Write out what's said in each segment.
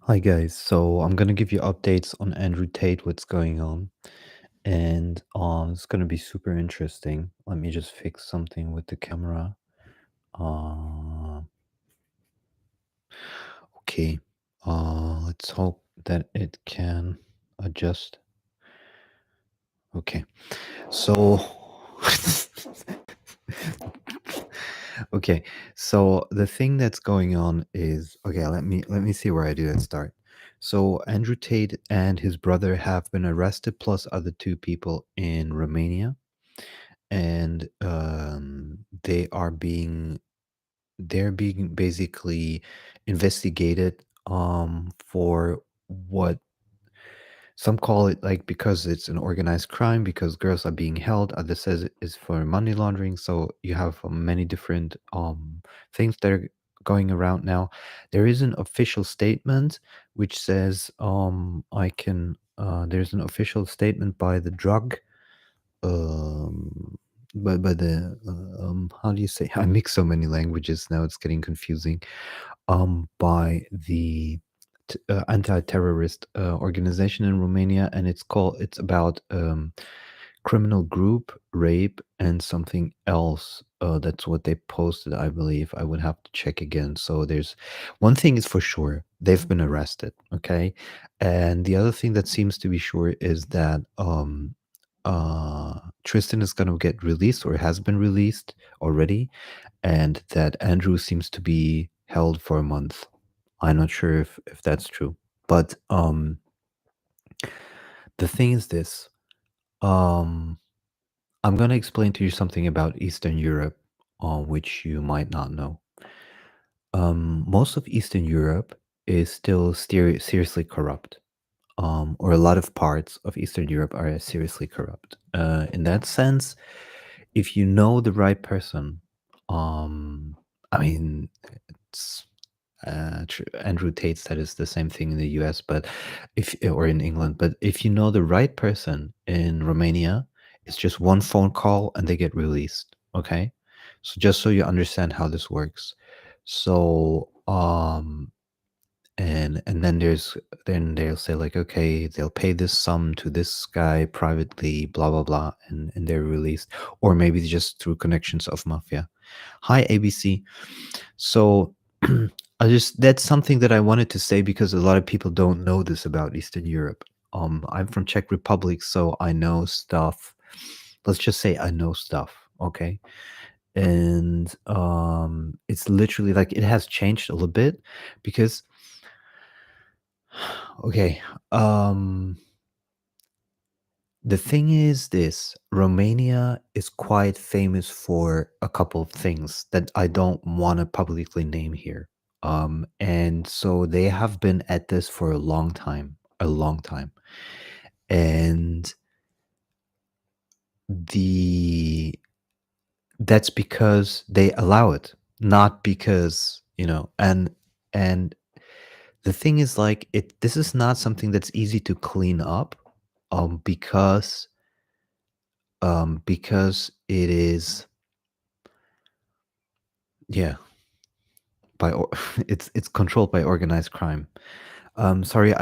Hi guys, so I'm gonna give you updates on Andrew Tate, what's going on, and it's gonna be super interesting. Let me just fix something with the camera. Uh, okay, let's hope that it can adjust. Okay, so okay, so the thing that's going on is okay. Let me see where I do that start. So Andrew Tate and his brother have been arrested, plus other two people in Romania, and they're being basically investigated for what some call it, like, because it's an organized crime, because girls are being held. Others says it is for money laundering. So you have many different things that are going around now. There is an official statement which says I can there's an official statement by the drug um by the how do you say, I mix so many languages now, it's getting confusing, by the anti-terrorist organization in Romania, and it's about criminal group, rape, and something else. That's what they posted, I believe. I would have to check again. So there's one thing is for sure, they've been arrested, okay? And the other thing that seems to be sure is that Tristan is going to get released, or has been released already, and that Andrew seems to be held for a month. I'm not sure if that's true, but the thing is this. Um, I'm gonna explain to you something about Eastern Europe, which you might not know. Most of Eastern Europe is still seriously corrupt, or a lot of parts of Eastern Europe are seriously corrupt. In that sense, if you know the right person, um, I mean, it's Andrew Tate said it's the same thing in the US, but if or in England, but if you know the right person in Romania, it's just one phone call and they get released. Okay, so just so you understand how this works. So and then they'll say, like, okay, they'll pay this sum to this guy privately, blah blah blah, and they're released, or maybe just through connections of mafia. Hi ABC. So I just that's something that I wanted to say, because a lot of people don't know this about Eastern Europe. I'm from Czech Republic, so I know stuff. Let's just say I know stuff, okay? And it's literally like it has changed a little bit, because okay, um the thing is this: Romania is quite famous for a couple of things that I don't want to publicly name here. And so they have been at this for a long time, a long time. And the that's because they allow it, not because, and the thing is, like, this is not something that's easy to clean up, because it is, yeah, it's controlled by organized crime. Sorry,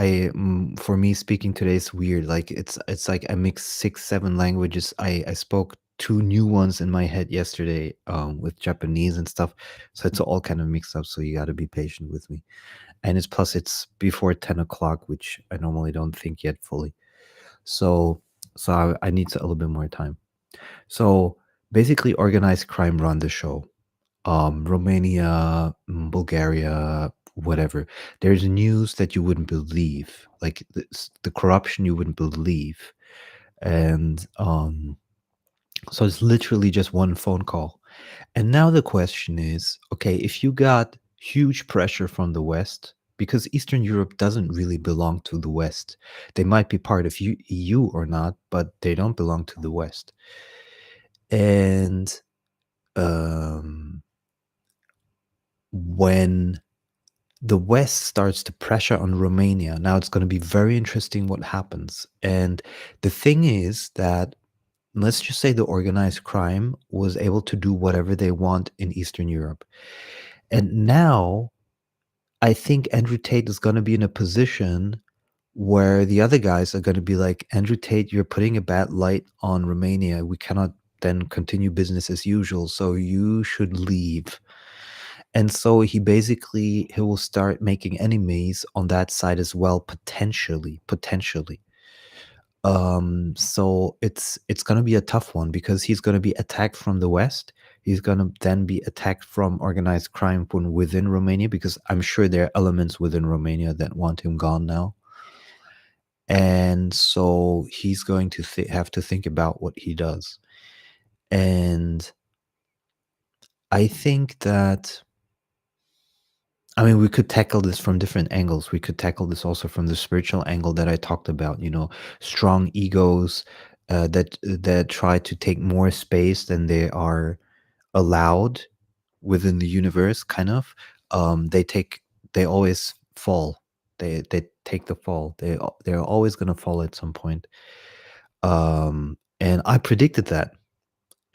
for me speaking today is weird. Like, it's like I mix 6 7 languages. I spoke two new ones in my head yesterday, with Japanese and stuff, so it's all kind of mixed up. So you got to be patient with me. And it's before 10 o'clock, which I normally don't think yet fully. So I need a little bit more time. So basically, organized crime run the show. Romania, Bulgaria, whatever. There's news that you wouldn't believe, like the corruption you wouldn't believe, and so it's literally just one phone call. And now the question is, okay, if you got huge pressure from the West, because Eastern Europe doesn't really belong to the West. They might be part of EU or not, but they don't belong to the West. And um, when the West starts to pressure on Romania, now it's going to be very interesting what happens. And the thing is that, let's just say the organized crime was able to do whatever they want in Eastern Europe. And now I think Andrew Tate is gonna be in a position where the other guys are gonna be like, "Andrew Tate, you're putting a bad light on Romania. We cannot then continue business as usual, so you should leave." And so he will start making enemies on that side as well, potentially. So it's gonna be a tough one because he's gonna be attacked from the west. He's gonna then be attacked from organized crime from within Romania because I'm sure there are elements within Romania that want him gone now. And so he's going to have to think about what he does. And I think that I mean, we could tackle this from different angles. We could tackle this also from the spiritual angle that I talked about, strong egos that try to take more space than they are allowed within the universe, kind of. They always fall. They take the fall. They're always gonna fall at some point. And I predicted that.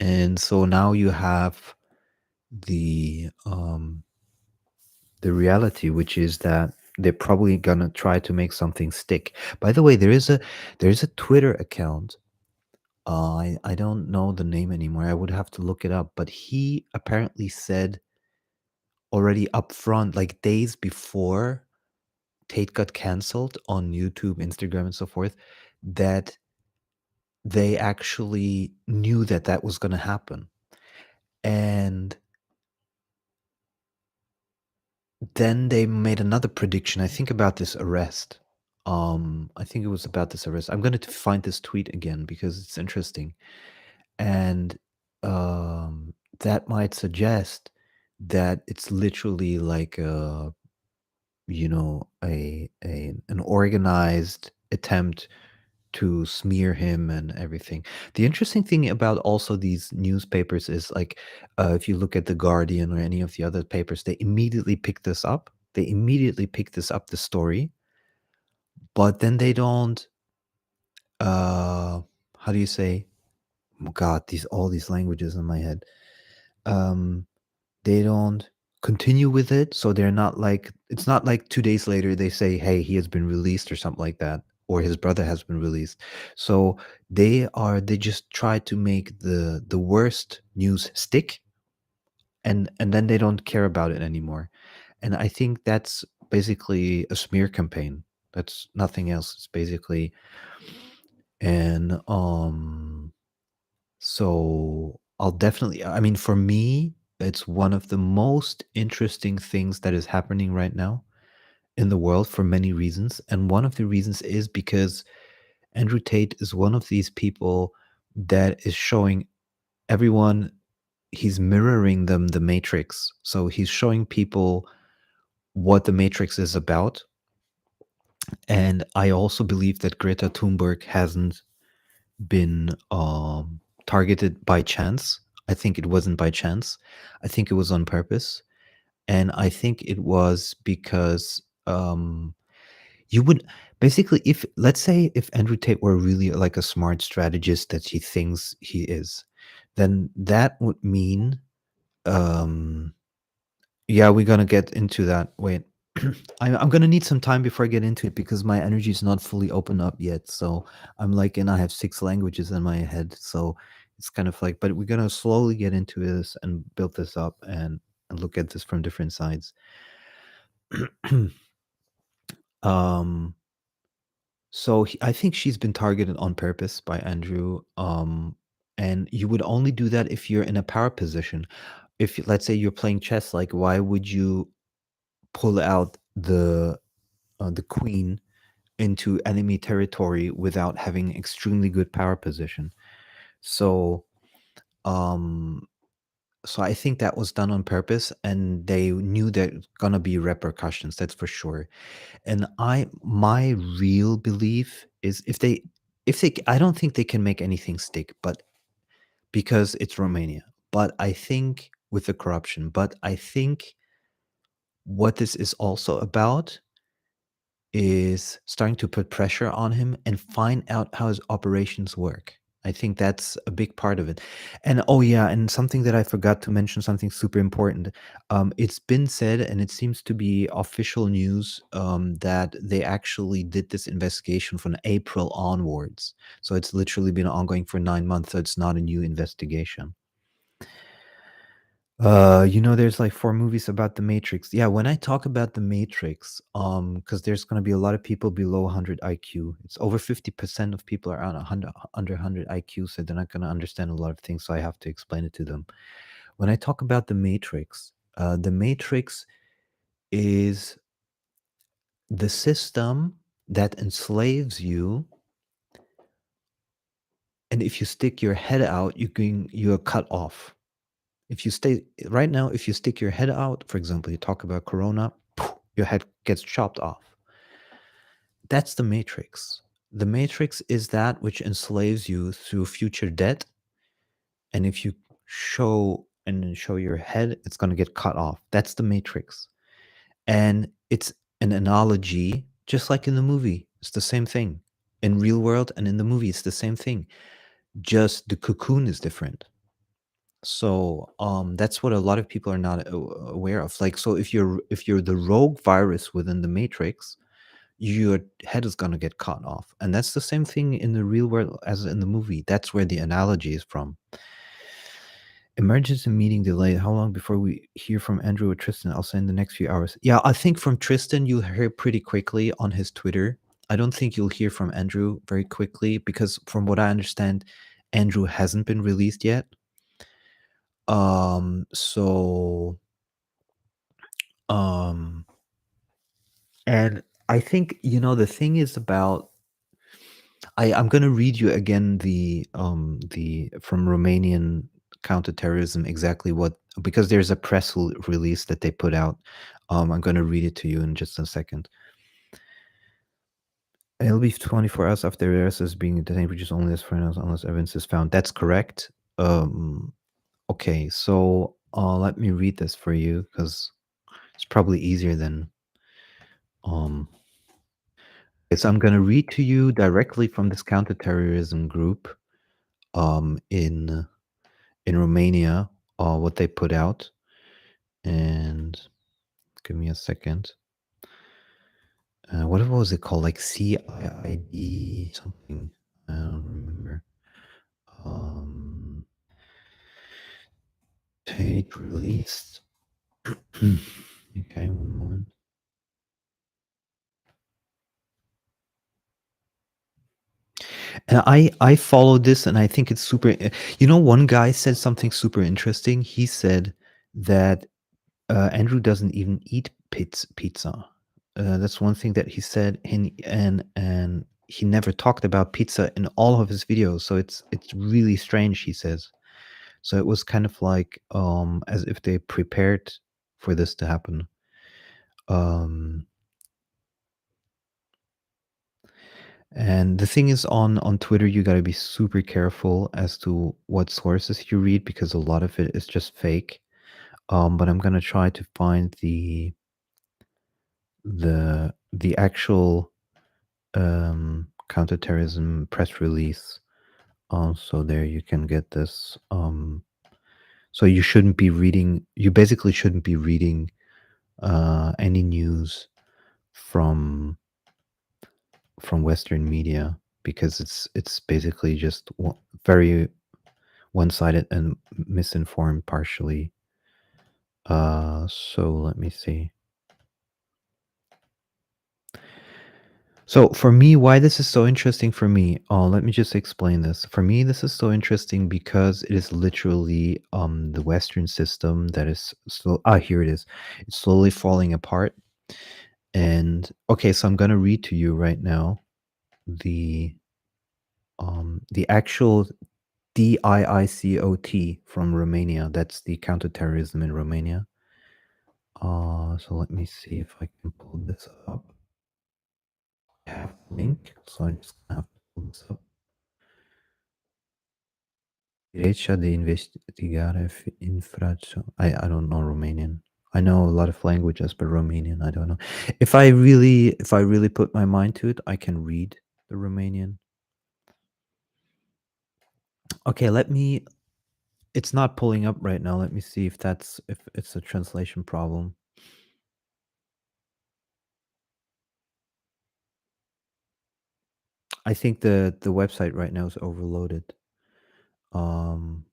And so now you have the um the reality, which is that they're probably gonna try to make something stick. By the way, there is a Twitter account. I don't know the name anymore. I would have to look it up. But he apparently said already up front, like days before Tate got canceled on YouTube, Instagram, and so forth, that they actually knew that that was going to happen. And then they made another prediction, I think, about this arrest. I think it was about this arrest. I'm going to find this tweet again because it's interesting. And that might suggest that it's literally like an organized attempt to smear him and everything. The interesting thing about also these newspapers is like if you look at the Guardian or any of the other papers, they immediately pick this up. They immediately pick this up, the story, but then they don't. How do you say? Oh God, all these languages in my head. Um, they don't continue with it, so they're not like it's not like 2 days later they say, "Hey, he has been released," or something like that, or his brother has been released. So they just try to make the worst news stick, and then they don't care about it anymore. And I think that's basically a smear campaign. That's nothing else. It's basically and so I'll definitely I mean, for me, it's one of the most interesting things that is happening right now in the world for many reasons. And one of the reasons is because Andrew Tate is one of these people that is showing everyone he's mirroring them the Matrix. So he's showing people what the Matrix is about. And I also believe that Greta Thunberg hasn't been targeted by chance. I think it wasn't by chance. I think it was on purpose. And I think it was because you would basically, if let's say if Andrew Tate were really like a smart strategist that he thinks he is, then that would mean, um, yeah, we're gonna get into that. Wait, I'm gonna need some time before I get into it because my energy is not fully open up yet. So I'm like, and I have 6 languages in my head. So it's kind of like, but we're gonna slowly get into this and build this up and look at this from different sides. um, so I think she's been targeted on purpose by Andrew. And you would only do that if you're in a power position. If let's say you're playing chess, like why would you pull out the queen into enemy territory without having extremely good power position. So, um, so I think that was done on purpose, and they knew there's gonna be repercussions. That's for sure. And my real belief is if they, I don't think they can make anything stick, but because it's Romania. But I think with the corruption. But I think what this is also about is starting to put pressure on him and find out how his operations work. I think that's a big part of it. And oh yeah, and something that I forgot to mention, something super important. It's been said, and it seems to be official news, that they actually did this investigation from April onwards. So it's literally been ongoing for 9 months. So it's not a new investigation. There's like 4 movies about the Matrix. Yeah, when I talk about the Matrix, because there's gonna be a lot of people below 100 IQ. It's over 50% of people are on 100, under 100 IQ, so they're not gonna understand a lot of things, so I have to explain it to them. When I talk about the Matrix is the system that enslaves you, and if you stick your head out, you're cut off. If you stay right now, if you stick your head out, for example, you talk about corona, your head gets chopped off. That's the matrix. The matrix is that which enslaves you through future debt. And if you show your head, it's going to get cut off. That's the matrix. And it's an analogy, just like in the movie. It's the same thing. In real world and in the movie, it's the same thing. Just the cocoon is different. So, that's what a lot of people are not aware of. Like, so if you're the rogue virus within the matrix, your head is gonna get cut off, and that's the same thing in the real world as in the movie. That's where the analogy is from. Emergency meeting delayed. How long before we hear from Andrew or Tristan? I'll say in the next few hours. Yeah, I think from Tristan you'll hear pretty quickly on his Twitter. I don't think you'll hear from Andrew very quickly because, from what I understand, Andrew hasn't been released yet. So um and I think the thing is about I'm gonna read you again the from Romanian counterterrorism exactly what, because there's a press release that they put out. I'm gonna read it to you in just a second. It'll be 24 hours after the arrest as being detained, which is only as far as unless evidence is found. That's correct. Okay, so let me read this for you because it's probably easier than um so I'm going to read to you directly from this counterterrorism group in Romania, what they put out. And give me a second. What was it called? Like CIID something. I don't remember. Tate released. Okay, one moment. And I followed this, and I think it's super. One guy said something super interesting. He said that Andrew doesn't even eat pizza. That's one thing that he said, and he never talked about pizza in all of his videos. So it's really strange, he says. So it was kind of like as if they prepared for this to happen. Um, and the thing is, on Twitter, you got to be super careful as to what sources you read because a lot of it is just fake. But I'm gonna try to find the actual counterterrorism press release. So there you can get this. So you shouldn't be reading. You basically shouldn't be reading any news from Western media because it's basically just very one-sided and misinformed partially. So let me see. So for me, why this is so interesting for me, let me just explain this. For me, this is so interesting because it is literally the Western system that is slow. Here it is. It's slowly falling apart. And okay, so I'm gonna read to you right now the actual DIICOT from Romania. That's the counterterrorism in Romania. So let me see if I can pull this up. I have a link, so I just have to pull this up. Derecha de investigare infracțiuni. I don't know Romanian. I know a lot of languages, but Romanian I don't know. If I really put my mind to it, I can read the Romanian. Okay, it's not pulling up right now. Let me see if it's a translation problem. I think the website right now is overloaded. Um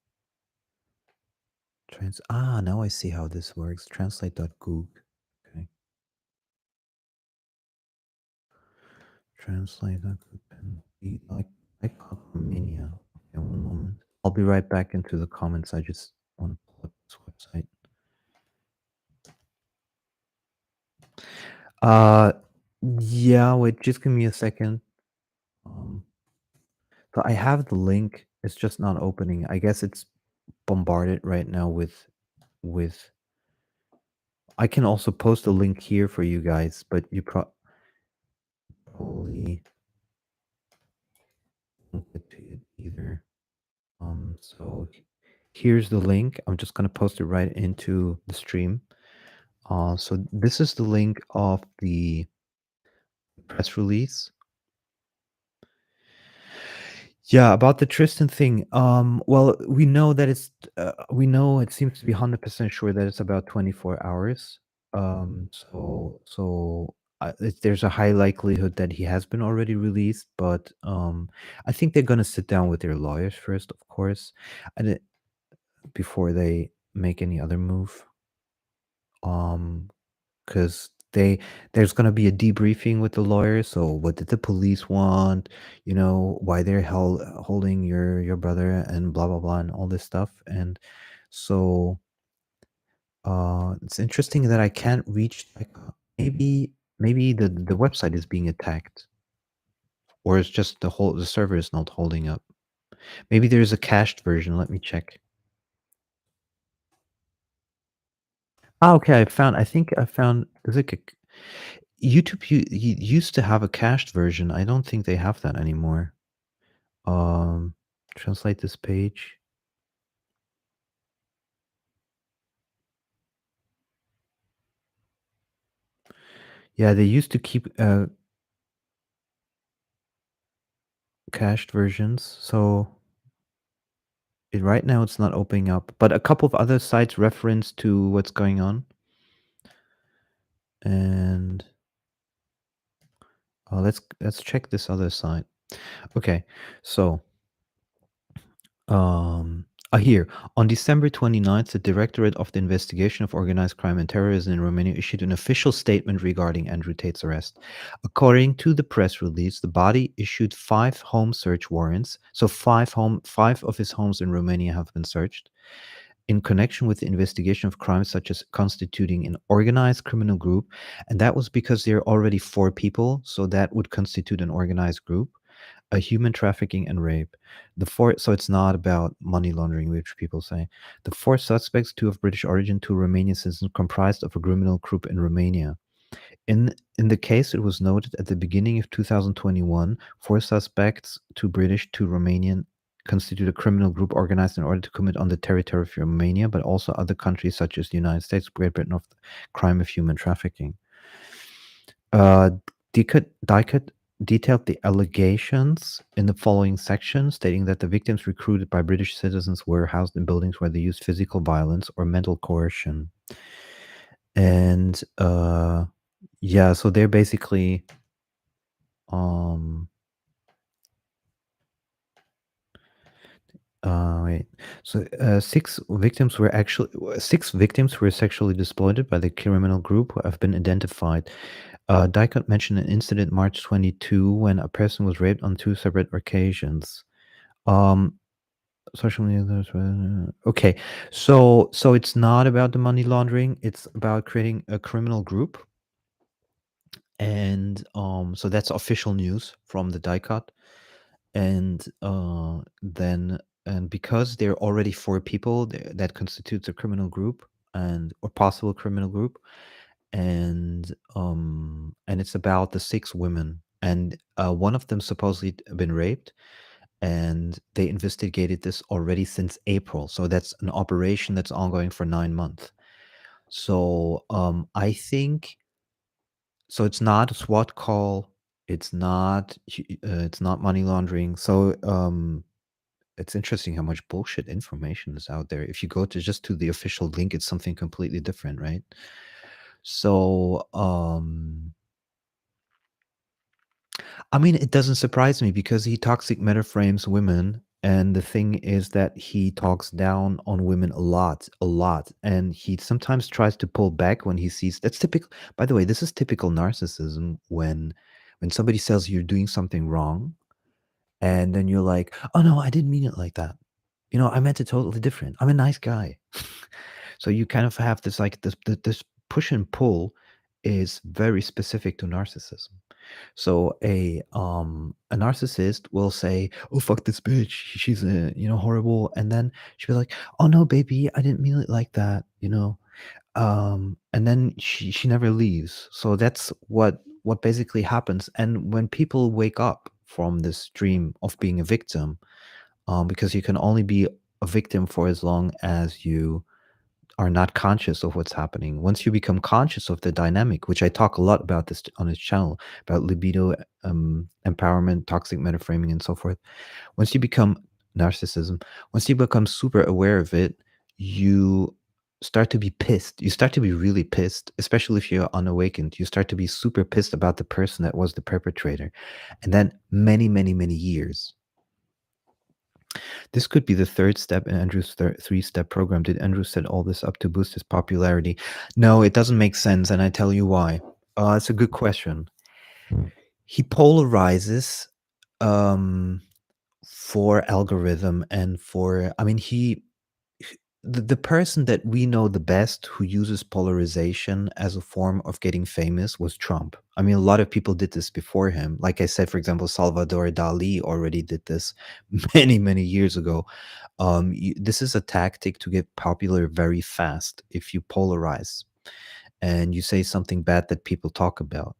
now I see how this works. Translate.goog. Okay. Translate.goog. Like Romania. Okay, one moment. I'll be right back into the comments. I just want to pull up this website. Uh yeah, wait, just give me a second. Um so I have the link. It's just not opening. I guess it's bombarded right now with I can also post a link here for you guys, but you probably won't get to it either. So here's the link. I'm just gonna post it right into the stream. So this is the link of the press release. Yeah, about the Tristan thing. Well, we know that we know it seems to be 100% sure that it's about 24 hours. There's a high likelihood that he has been already released, but I think they're gonna sit down with their lawyers first, of course, and before they make any other move. Um, because there's going to be a debriefing with the lawyer. So what did the police want, why they're holding your brother, and blah blah blah, and all this stuff. And so it's interesting that I can't reach, like, maybe the website is being attacked, or it's just the server is not holding up. Maybe there's a cached version. Let me check. Okay, I think I found, is it YouTube used to have a cached version. I don't think they have that anymore. Um, Translate this page. Yeah, they used to keep cached versions. So right now it's not opening up, but a couple of other sites reference to what's going on. And let's check this other site. Okay, so here, on December 29th, the Directorate of the Investigation of Organized Crime and Terrorism in Romania issued an official statement regarding Andrew Tate's arrest. According to the press release, the body issued 5 home search warrants. So 5 of his homes in Romania have been searched in connection with the investigation of crimes such as constituting an organized criminal group. And that was because there are already 4 people, so that would constitute an organized group, a human trafficking and rape. So it's not about money laundering, which people say. The 4 suspects, 2 of British origin, 2 Romanian citizens, comprised of a criminal group in Romania. In the case, it was noted at the beginning of 2021, 4 suspects, 2 British, 2 Romanian, constitute a criminal group organized in order to commit on the territory of Romania, but also other countries such as the United States, Great Britain, of the crime of human trafficking. Uh, Dicot detailed the allegations in the following section, stating that the victims recruited by British citizens were housed in buildings where they used physical violence or mental coercion. And yeah, so they're basically um wait. So 6 victims were sexually exploited by the criminal group who have been identified. Dicot mentioned an incident March 22 when a person was raped on 2 separate occasions. Um, Social media. Okay, so it's not about the money laundering. It's about creating a criminal group, and so that's official news from the Dicot. And then and because there are already 4 people that constitutes a criminal group, and or possible criminal group, and it's about the 6 women, and one of them supposedly been raped, and they investigated this already since April. So that's an operation that's ongoing for 9 months. So I think, so it's not a SWAT call. It's not money laundering. So It's interesting how much bullshit information is out there. If you go to just to the official link, it's something completely different, right? So, I mean, it doesn't surprise me because he toxic metaframes women. And the thing is that he talks down on women a lot. And he sometimes tries to pull back when he sees that's typical. By the way, this is typical narcissism when somebody says you're doing something wrong, and then you're like, oh no, I didn't mean it like that. I meant it totally different. I'm a nice guy. So you kind of have this like this push and pull is very specific to narcissism. So a narcissist will say, "Oh fuck this bitch, she's horrible," and then she'll be like, "Oh no, baby, I didn't mean it like that." And then she never leaves. So that's what basically happens. And when people wake up from this dream of being a victim, because you can only be a victim for as long as you are not conscious of what's happening. Once you become conscious of the dynamic, which I talk a lot about this on this channel, about libido, empowerment, toxic metaframing, and so forth. Once you become narcissism, once you become super aware of it, you start to be pissed. You start to be really pissed, especially if you're unawakened. You start to be super pissed about the person that was the perpetrator. And then many, many, many years. This could be the third step in Andrew's three-step program. Did Andrew set all this up to boost his popularity? No, it doesn't make sense, and I tell you why. It's a good question. He polarizes for algorithm and for, I mean, the person that we know the best who uses polarization as a form of getting famous was Trump. I mean, a lot of people did this before him. Like I said, for example, Salvador Dali already did this many, many years ago. This is a tactic to get popular very fast if you polarize and you say something bad that people talk about.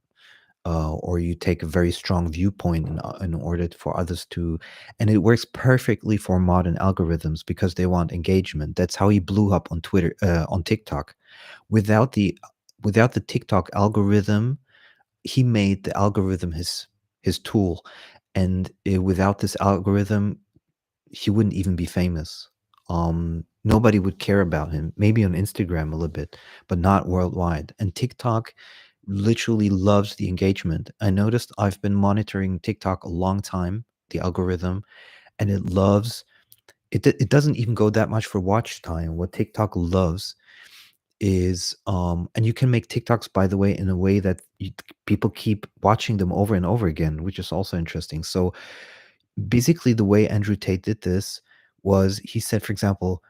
Or you take a very strong viewpoint in order for others to, and it works perfectly for modern algorithms because they want engagement. That's how he blew up on Twitter, on TikTok. Without the without the TikTok algorithm, he made the algorithm his tool, and without this algorithm, he wouldn't even be famous. Nobody would care about him. Maybe on Instagram a little bit, but not worldwide. And TikTok literally loves the engagement. I noticed I've been monitoring TikTok a long time, the algorithm, and it loves it. It doesn't even go that much for watch time. What TikTok loves is, and you can make TikToks, by the way, in a way that people keep watching them over and over again, which is also interesting. So basically, the way Andrew Tate did this was he said, for example,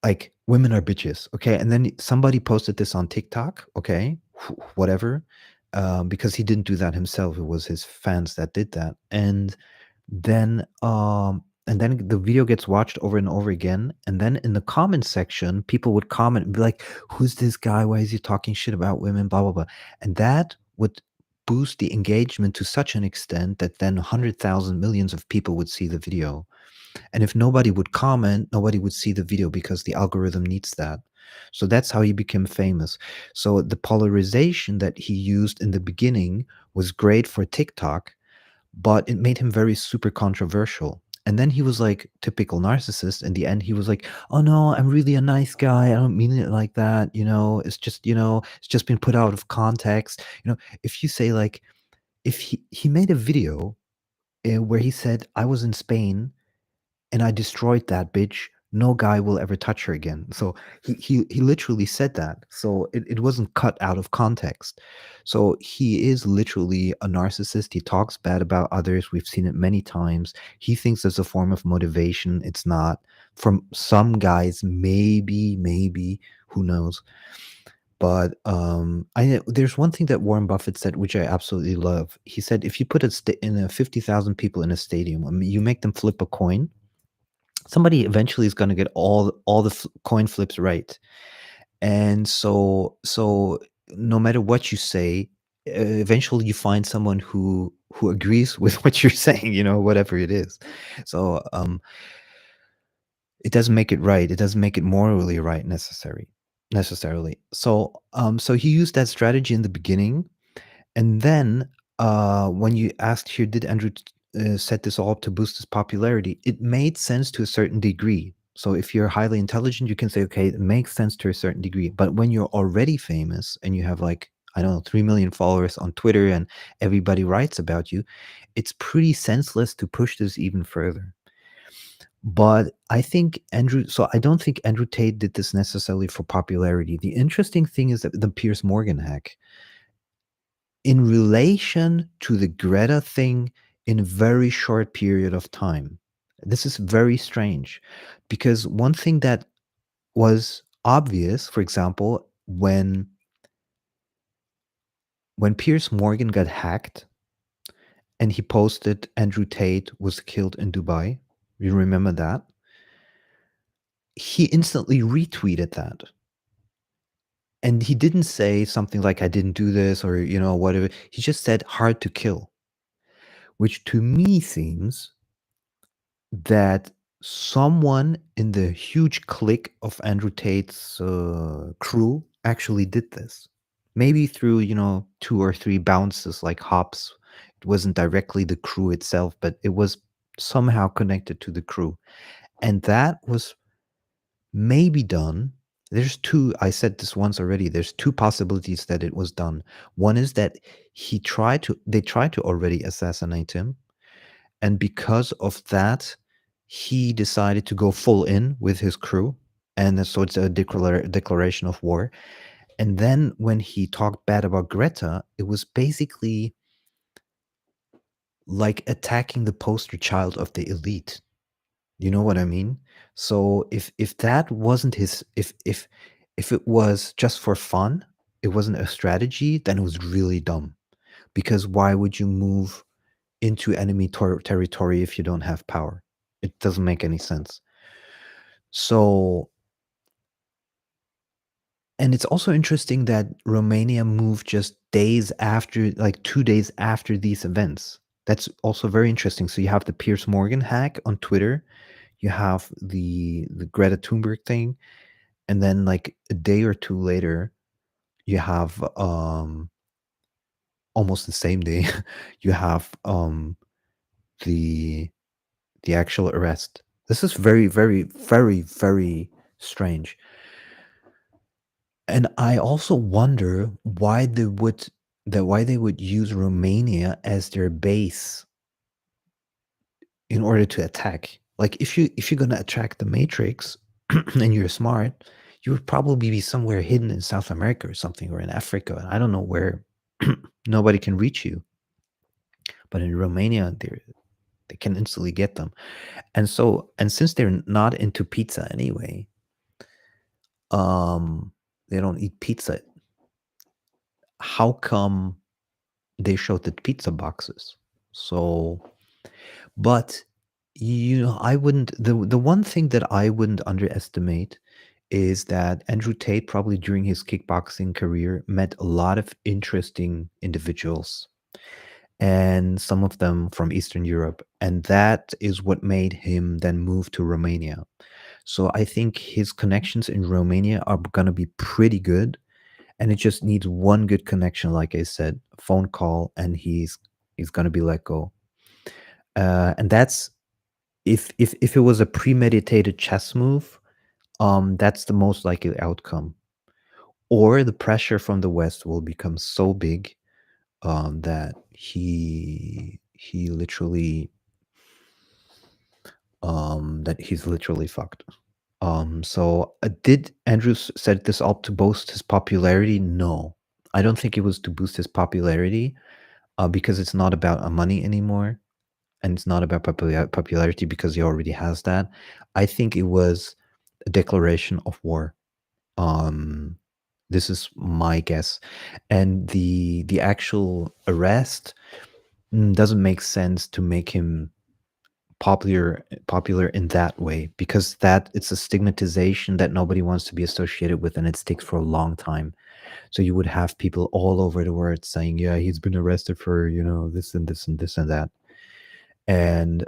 like women are bitches, okay? And then somebody posted this on TikTok, okay? Whatever. Because he didn't do that himself. It was his fans that did that. And then the video gets watched over and over again. And then in the comment section, people would comment and be like, who's this guy? Why is he talking shit about women? Blah, blah, blah. And that would boost the engagement to such an extent that then 100,000 millions of people would see the video. And if nobody would comment, nobody would see the video because the algorithm needs that. So that's how he became famous. So the polarization that he used in the beginning was great for TikTok, but it made him very super controversial. And then he was like typical narcissist. In the end, he was like, "Oh no, I'm really a nice guy. I don't mean it like that. It's just been put out of context." If you say like, if he made a video where he said, "I was in Spain and I destroyed that bitch. No guy will ever touch her again." So he literally said that. So it wasn't cut out of context. So he is literally a narcissist. He talks bad about others. We've seen it many times. He thinks it's a form of motivation. It's not. From some guys, maybe, who knows? But there's one thing that Warren Buffett said, which I absolutely love. He said, if you put in a 50,000 people in a stadium, I mean, you make them flip a coin, somebody eventually is going to get all the coin flips right. And so no matter what you say, eventually you find someone who agrees with what you're saying, whatever it is. So it doesn't make it right. It doesn't make it morally right necessarily. So he used that strategy in the beginning. And then when you asked here, did Andrew set this all up to boost his popularity. It made sense to a certain degree. So if you're highly intelligent, you can say, okay, it makes sense to a certain degree. But when you're already famous and you have like, I don't know, 3 million followers on Twitter and everybody writes about you, it's pretty senseless to push this even further. But I don't think Andrew Tate did this necessarily for popularity. The interesting thing is that the Piers Morgan hack, in relation to the Greta thing, in a very short period of time. This is very strange because one thing that was obvious, for example, when Piers Morgan got hacked and he posted Andrew Tate was killed in Dubai, you remember that? He instantly retweeted that. And he didn't say something like, I didn't do this or, whatever. He just said hard to kill, which to me seems that someone in the huge clique of Andrew Tate's crew actually did this. Maybe through, 2 or 3 bounces like hops. It wasn't directly the crew itself, but it was somehow connected to the crew. And that was maybe done. I said this once already, there's 2 possibilities that it was done. One is that they tried to already assassinate him, and because of that, he decided to go full in with his crew, and so it's a declaration of war. And then when he talked bad about Greta, it was basically like attacking the poster child of the elite. You know what I mean? So if that wasn't his if it was just for fun, it wasn't a strategy, then it was really dumb. Because why would you move into enemy territory if you don't have power? It doesn't make any sense. So, and it's also interesting that Romania moved just days after, like 2 days after these events. That's also very interesting. So you have the Piers Morgan hack on Twitter, you have the Greta Thunberg thing, and then like a day or 2 later, you have almost the same day, you have the the actual arrest. This is very, very, very, very strange. And I also wonder why they would use Romania as their base in order to attack. Like if you're gonna attack the Matrix and you're smart, you would probably be somewhere hidden in South America or something, or in Africa. I don't know where nobody can reach you. But in Romania, they can instantly get them. And since they're not into pizza anyway, um, they don't eat pizza. How come they showed the pizza boxes? So, but I wouldn't. The one thing that I wouldn't underestimate is that Andrew Tate probably during his kickboxing career met a lot of interesting individuals, and some of them from Eastern Europe, and that is what made him then move to Romania. So I think his connections in Romania are going to be pretty good, and it just needs one good connection, like I said, phone call, and he's going to be let go. And that's if it was a premeditated chess move, that's the most likely outcome. Or the pressure from the West will become so big that he literally that he's literally fucked. So did Andrew set this up to boost his popularity? No, I don't think it was to boost his popularity, because it's not about money anymore, and it's not about popularity because he already has that. I think it was a declaration of war. Um, this is my guess, and the actual arrest doesn't make sense to make him popular in that way, because that it's a stigmatization that nobody wants to be associated with, and it sticks for a long time. So you would have people all over the world saying, yeah, he's been arrested for this and this and this and that. And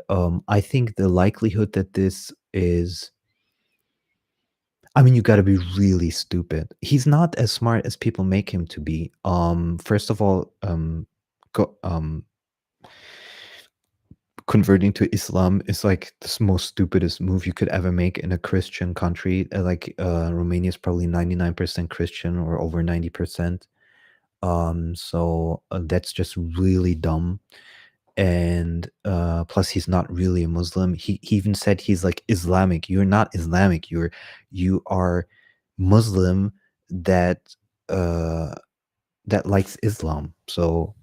I think the likelihood that this is, I mean, you got to be really stupid. He's not as smart as people make him to be. First of all, go, converting to Islam is like the most stupidest move you could ever make in a Christian country. Romania is probably 99% Christian or over 90%. That's just really dumb. And plus he's not really a Muslim. He even said he's like Islamic. You're not Islamic. You are Muslim that uh that likes Islam. So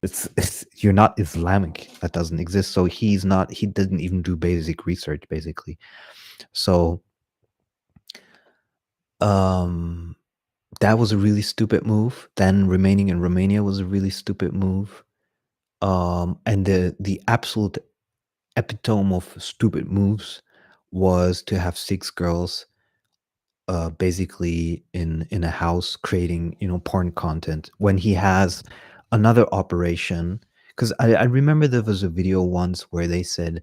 it's you're not Islamic. That doesn't exist. So he didn't even do basic research basically. So um that was a really stupid move. Then remaining in Romania was a really stupid move. And the absolute epitome of stupid moves was to have six girls basically in a house creating porn content when he has another operation. Because I remember there was a video once where they said,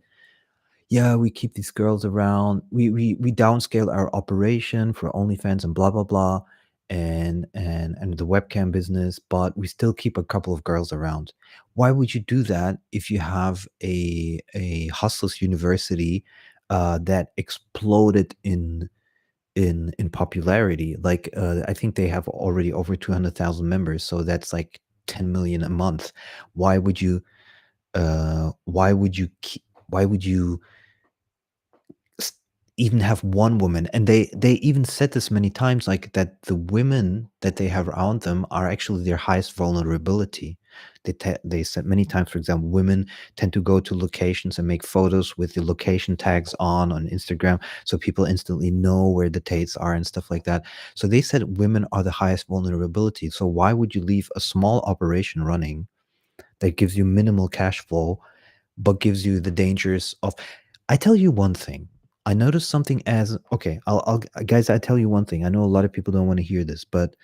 yeah, we keep these girls around. We downscale our operation for OnlyFans and blah blah blah, and the webcam business, but we still keep a couple of girls around. Why would you do that if you have a hustlers university that exploded in popularity? Like I think they have already over 200,000 members, so that's like 10 million a month. Why would you? Why would you? Why would you s- even have one woman? And they even said this many times, like that the women that they have around them are actually their highest vulnerability. They said many times, for example, women tend to go to locations and make photos with the location tags on Instagram, so people instantly know where the Tates are and stuff like that. So they said women are the highest vulnerability. So why would you leave a small operation running that gives you minimal cash flow but gives you the dangers of? I tell you one thing. I noticed something as okay. I'll guys. I tell you one thing. I know a lot of people don't want to hear this, but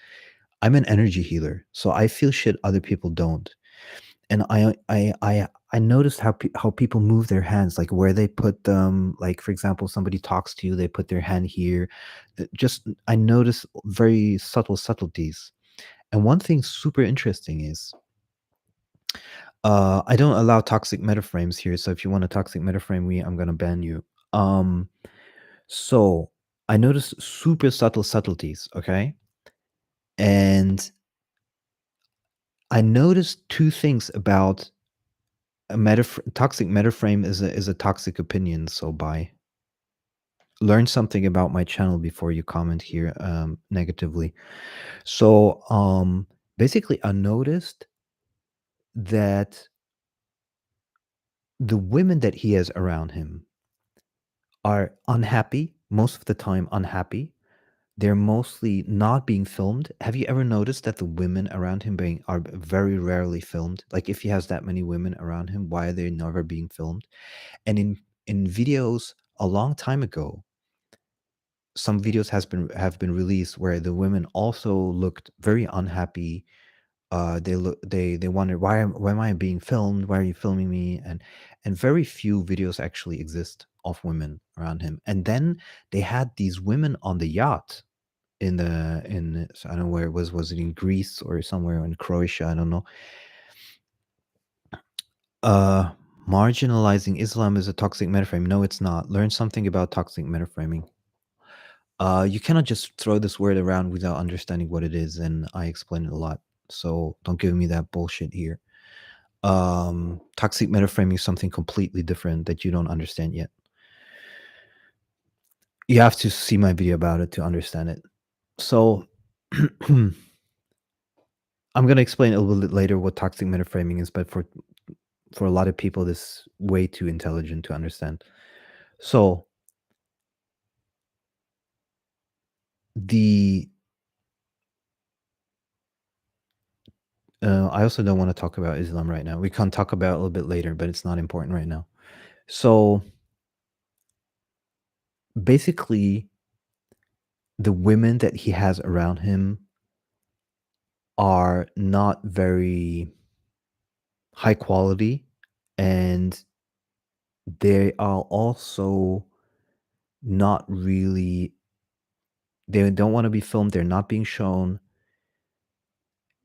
I'm an energy healer, so I feel shit other people don't. And I noticed how people move their hands, like where they put them. Like for example, somebody talks to you, they put their hand here. Just I notice very subtle subtleties. And one thing super interesting is I don't allow toxic metaframes here, so if you want a toxic metaframe me, I'm gonna ban you. Um, so I noticed super subtle subtleties, okay? And I noticed two things about toxic metaframe is a toxic opinion, so bye. Learn something about my channel before you comment here negatively. So basically I noticed that the women that he has around him are unhappy, most of the time unhappy. They're mostly not being filmed. Have you ever noticed that the women around him are very rarely filmed? Like if he has that many women around him, why are they never being filmed? And in videos a long time ago, some videos have been released where the women also looked very unhappy. They wondered, why am I being filmed? Why are you filming me? And very few videos actually exist of women around him. And then they had these women on the yacht in so I don't know where it was it in Greece or somewhere in Croatia, I don't know. Uh Marginalizing Islam is a toxic metaframe. No, it's not. Learn something about toxic metaframing. You cannot just throw this word around without understanding what it is, and I explain it a lot. So don't give me that bullshit here. Toxic metaframing is something completely different that you don't understand yet. You have to see my video about it to understand it. So I'm gonna explain a little bit later what toxic metaframing is, but for a lot of people, this is way too intelligent to understand. So the I also don't want to talk about Islam right now. We can talk about it a little bit later, but it's not important right now. So basically, the women that he has around him are not very high quality, and they are also not really, they don't want to be filmed, they're not being shown,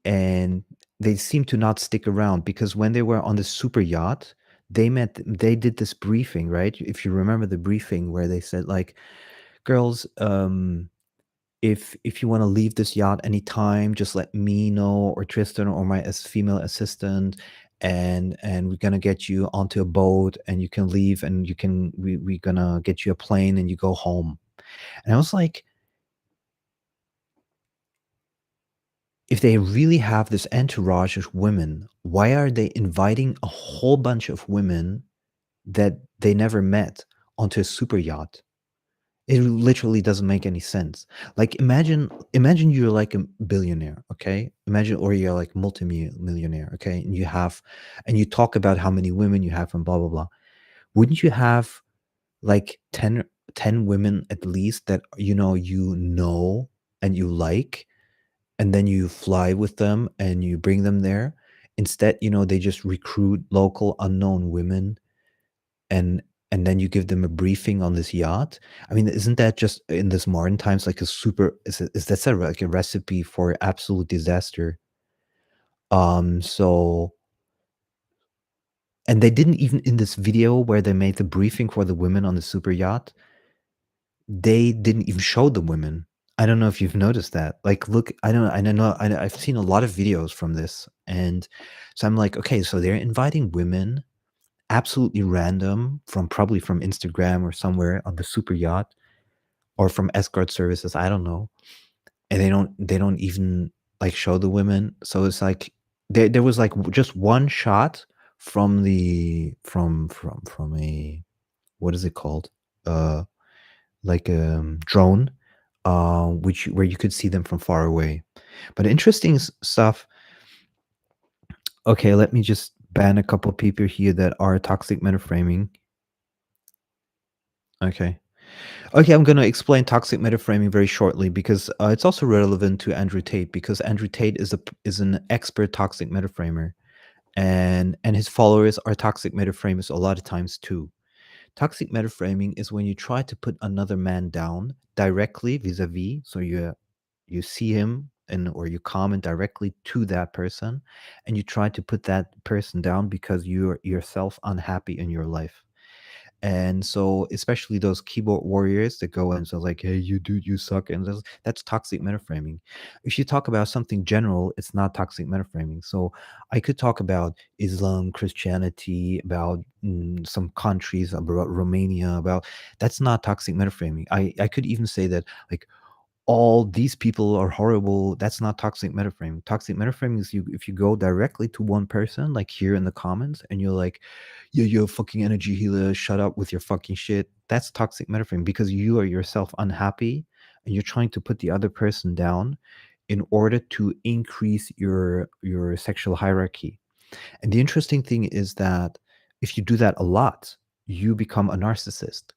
and they seem to not stick around because when they were on the super yacht, They did this briefing, right? If you remember the briefing where they said like, "Girls, if you want to leave this yacht anytime, just let me know or Tristan or my female assistant, and we're gonna get you onto a boat and you can leave and we're gonna get you a plane and you go home." And I was like, if they really have this entourage of women, why are they inviting a whole bunch of women that they never met onto a super yacht? It literally doesn't make any sense. Like imagine you're like a billionaire, okay? Imagine or you're like multi-millionaire, okay? And you talk about how many women you have and blah blah blah. Wouldn't you have like 10 women at least that you know and you like, and then you fly with them and you bring them there? Instead, they just recruit local unknown women, and then you give them a briefing on this yacht. I mean, isn't that just in this modern times like a super is that's like a recipe for absolute disaster? So and they didn't even in this video where they made the briefing for the women on the super yacht, they didn't even show the women. I don't know if you've noticed that. Like, look, I don't know. I've seen a lot of videos from this, and so I'm like, okay, so they're inviting women absolutely random from probably from Instagram or somewhere on the super yacht or from escort services, I don't know. And they don't even like show the women. So it's like there was like just one shot from the from a what is it called? Uh like a drone, which where you could see them from far away. But interesting stuff. Okay, let me just ban a couple people here that are toxic metaframing. Okay. Okay, I'm going to explain toxic metaframing very shortly because it's also relevant to Andrew Tate, because Andrew Tate is an expert toxic metaframer, and his followers are toxic metaframers a lot of times too. Toxic metaframing is when you try to put another man down directly vis-a-vis, so you see him and or you comment directly to that person, and you try to put that person down because you're yourself unhappy in your life. And so, especially those keyboard warriors that go and so like, "Hey, you dude, you suck," and that's toxic metaframing. If you talk about something general, it's not toxic metaframing. So I could talk about Islam, Christianity, about some countries, about Romania, about that's not toxic metaframing. I could even say that like all these people are horrible. That's not toxic metaframing. Toxic metaframing is you if you go directly to one person, like here in the comments, and you're like, "Yeah, you're a fucking energy healer. Shut up with your fucking shit." That's toxic metaframing because you are yourself unhappy and you're trying to put the other person down in order to increase your sexual hierarchy. And the interesting thing is that if you do that a lot, you become a narcissist.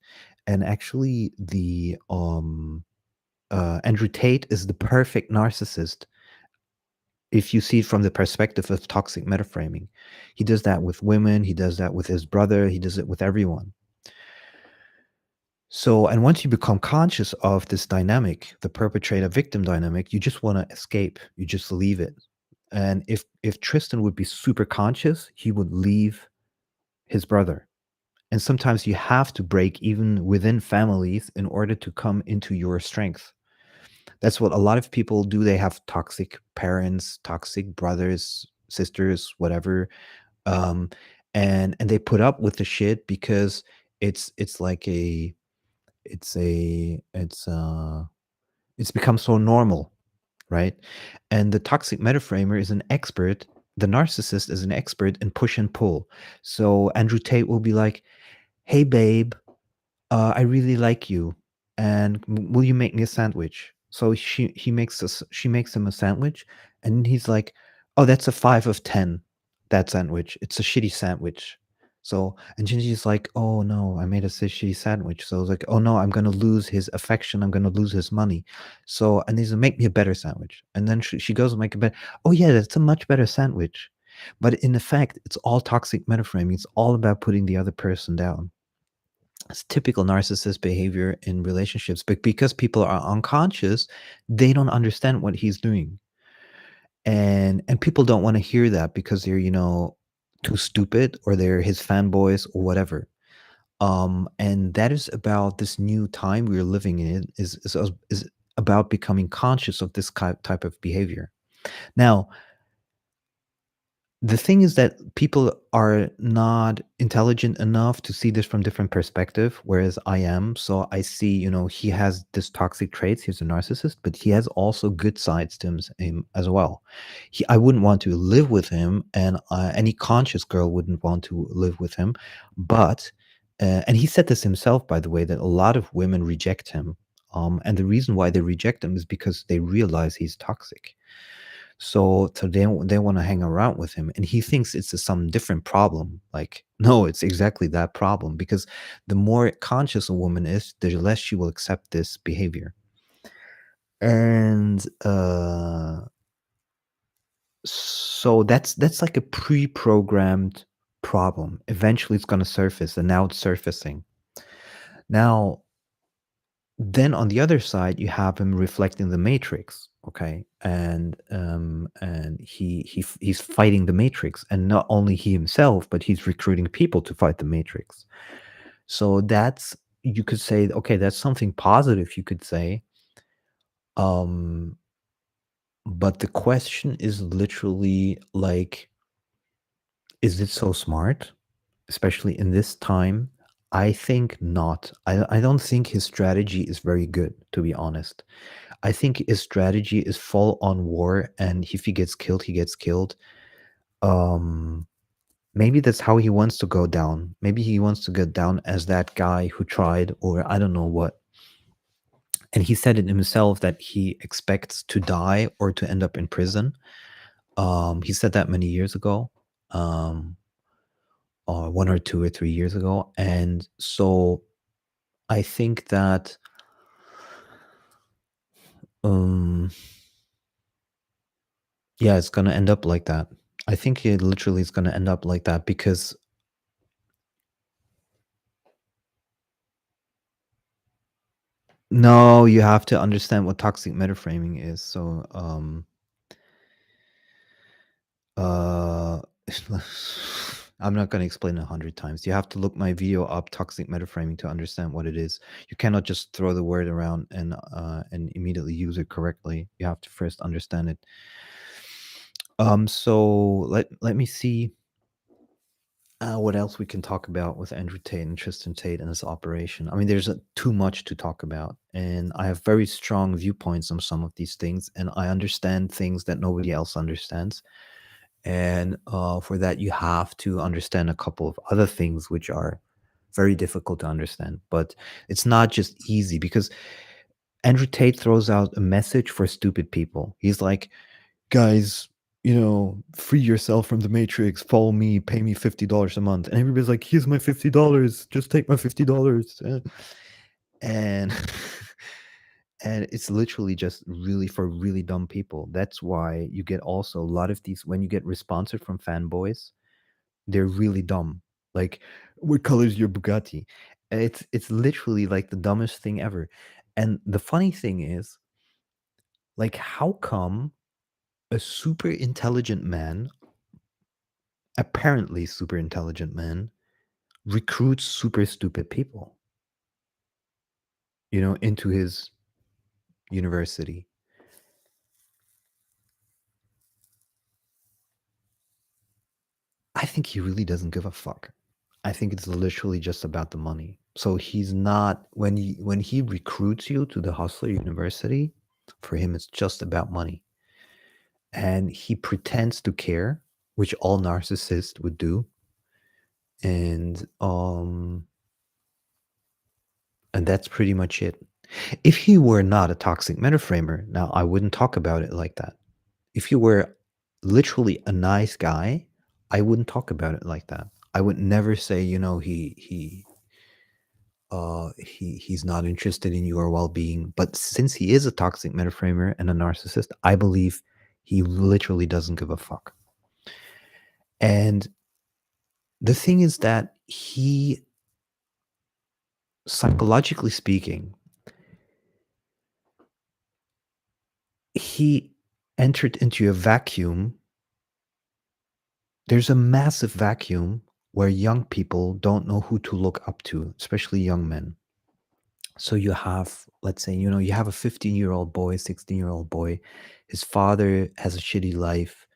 And actually, the Andrew Tate is the perfect narcissist if you see it from the perspective of toxic metaframing. He does that with women, he does that with his brother, he does it with everyone. So, and once you become conscious of this dynamic, the perpetrator victim dynamic, you just want to escape, you just leave it. And if Tristan would be super conscious, he would leave his brother. And sometimes you have to break even within families in order to come into your strength. That's what a lot of people do. They have toxic parents, toxic brothers, sisters, whatever, um, and they put up with the shit because it's like a it's a it's become so normal, right? And the toxic metaframer is an expert. The narcissist is an expert in push and pull. So Andrew Tate will be like, "Hey, babe, I really like you, and will you make me a sandwich?" So she makes him a sandwich, and he's like, "Oh, that's a 5 of 10. That sandwich. It's a shitty sandwich." So and then she's like, "Oh no, I made a shitty sandwich." So it's like, "Oh no, I'm gonna lose his affection. I'm gonna lose his money." So and he's like, "Make me a better sandwich." And then she goes and make a better. Oh yeah, that's a much better sandwich. But in effect, it's all toxic metaframing. It's all about putting the other person down. It's typical narcissist behavior in relationships, but because people are unconscious, they don't understand what he's doing. And people don't want to hear that because they're, too stupid or they're his fanboys or whatever. And that is about this new time we're living in is about becoming conscious of this type of behavior. Now, the thing is that people are not intelligent enough to see this from different perspective, whereas I am. So I see, he has this toxic traits. He's a narcissist, but he has also good sides to him as well. I wouldn't want to live with him, and any conscious girl wouldn't want to live with him. But and he said this himself, by the way, that a lot of women reject him. And the reason why they reject him is because they realize he's toxic. So they want to hang around with him, and he thinks it's some different problem. Like, no, it's exactly that problem, because the more conscious a woman is, the less she will accept this behavior. And so that's like a pre-programmed problem. Eventually it's going to surface, and now it's surfacing. Now, then on the other side, you have him reflecting the matrix, okay? And he's fighting the matrix, and not only he himself, but he's recruiting people to fight the matrix. So that's, you could say, okay, that's something positive, you could say. Um but the question is literally like, is it so smart, especially in this time? I think not. I don't think his strategy is very good, to be honest. I think his strategy is full on war, and if he gets killed, he gets killed. Um, Maybe that's how he wants to go down. Maybe he wants to get down as that guy who tried, or I don't know what. And he said it himself that he expects to die or to end up in prison. He said that many years ago, or 1 or 2 or 3 years ago. And so I think that um yeah, it's gonna end up like that. I think it literally is gonna end up like that, because no, you have to understand what toxic metaframing is. So, uh, I'm not going to explain it 100 times. You have to look my video up, toxic metaframing, to understand what it is. You cannot just throw the word around and immediately use it correctly. You have to first understand it. So let me see what else we can talk about with Andrew Tate and Tristan Tate and his operation. I mean, there's too much to talk about, and I have very strong viewpoints on some of these things, and I understand things that nobody else understands. And for that, you have to understand a couple of other things which are very difficult to understand. But it's not just easy, because Andrew Tate throws out a message for stupid people. He's like, guys, free yourself from the matrix, follow me, pay me $50 a month. And everybody's like, here's my $50, just take my $50. And and it's literally just really for really dumb people. That's why you get also a lot of these, when you get responsive from fanboys, they're really dumb. Like, what color is your Bugatti? It's literally like the dumbest thing ever. And the funny thing is, like, how come a super intelligent man, apparently super intelligent man, recruits super stupid people, into his university? I think he really doesn't give a fuck. I think it's literally just about the money. So he's not, when he recruits you to the Hustler University, for him it's just about money. And he pretends to care, which all narcissists would do. And that's pretty much it. If he were not a toxic metaframer, now I wouldn't talk about it like that. If he were literally a nice guy, I wouldn't talk about it like that. I would never say, he's not interested in your well-being. But since he is a toxic metaframer and a narcissist, I believe he literally doesn't give a fuck. And the thing is that he, psychologically speaking, he entered into a vacuum there's a massive vacuum where young people don't know who to look up to, especially young men. So you have, let's say, you have a 15-year-old boy, 16-year-old boy. His father has a shitty life,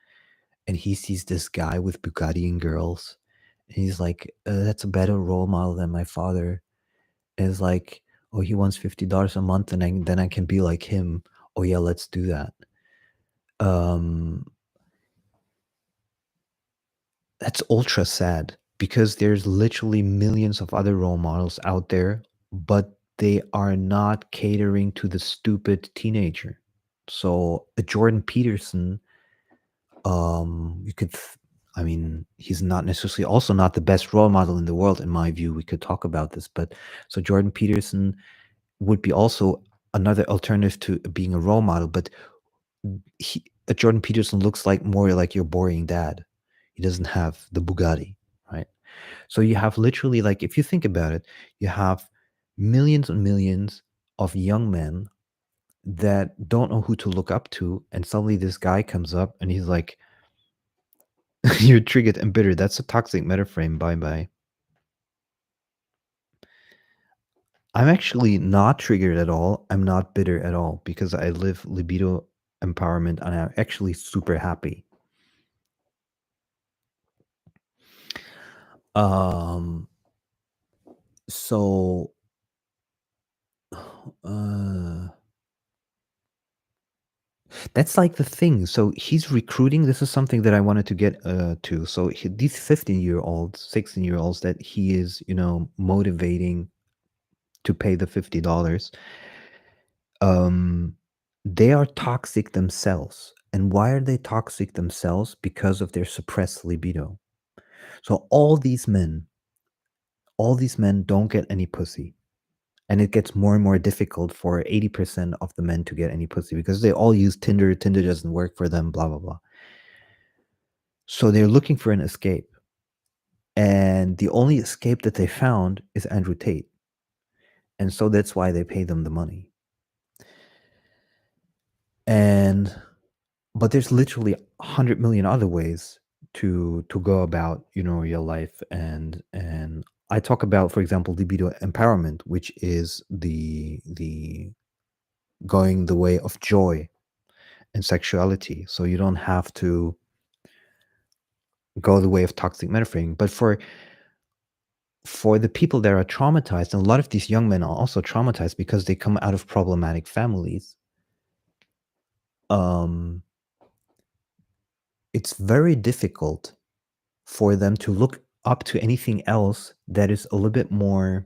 and he sees this guy with Bugatti and girls, and he's like, "That's a better role model than my father." And it's like, "Oh, he wants $50 a month, and then I can be like him. Oh yeah, let's do that." Um, that's ultra sad because there's literally millions of other role models out there, but they are not catering to the stupid teenager. So a Jordan Peterson, you could, I mean, he's not necessarily also not the best role model in the world, in my view. We could talk about this, but so Jordan Peterson would be also another alternative to being a role model, but Jordan Peterson looks like more like your boring dad. He doesn't have the Bugatti, right? So you have literally, like, if you think about it, you have millions and millions of young men that don't know who to look up to, and suddenly this guy comes up and he's like, "You're triggered and bitter." That's a toxic metaframe. Bye bye. I'm actually not triggered at all. I'm not bitter at all because I live libido empowerment and I'm actually super happy. Um, so, uh, that's like the thing. So he's recruiting. This is something that I wanted to get to. So these 15-year-olds, 16-year-olds that he is, motivating to pay the $50, um, they are toxic themselves. And why are they toxic themselves? Because of their suppressed libido. So all these men don't get any pussy. And it gets more and more difficult for 80% of the men to get any pussy because they all use Tinder. Tinder doesn't work for them, blah, blah, blah. So they're looking for an escape. And the only escape that they found is Andrew Tate. And so that's why they pay them the money. But there's literally 100 million other ways to go about, your life. And I talk about, for example, libido empowerment, which is the going the way of joy and sexuality. So you don't have to go the way of toxic metaframing. But for the people that are traumatized, and a lot of these young men are also traumatized because they come out of problematic families, it's very difficult for them to look up to anything else that is a little bit more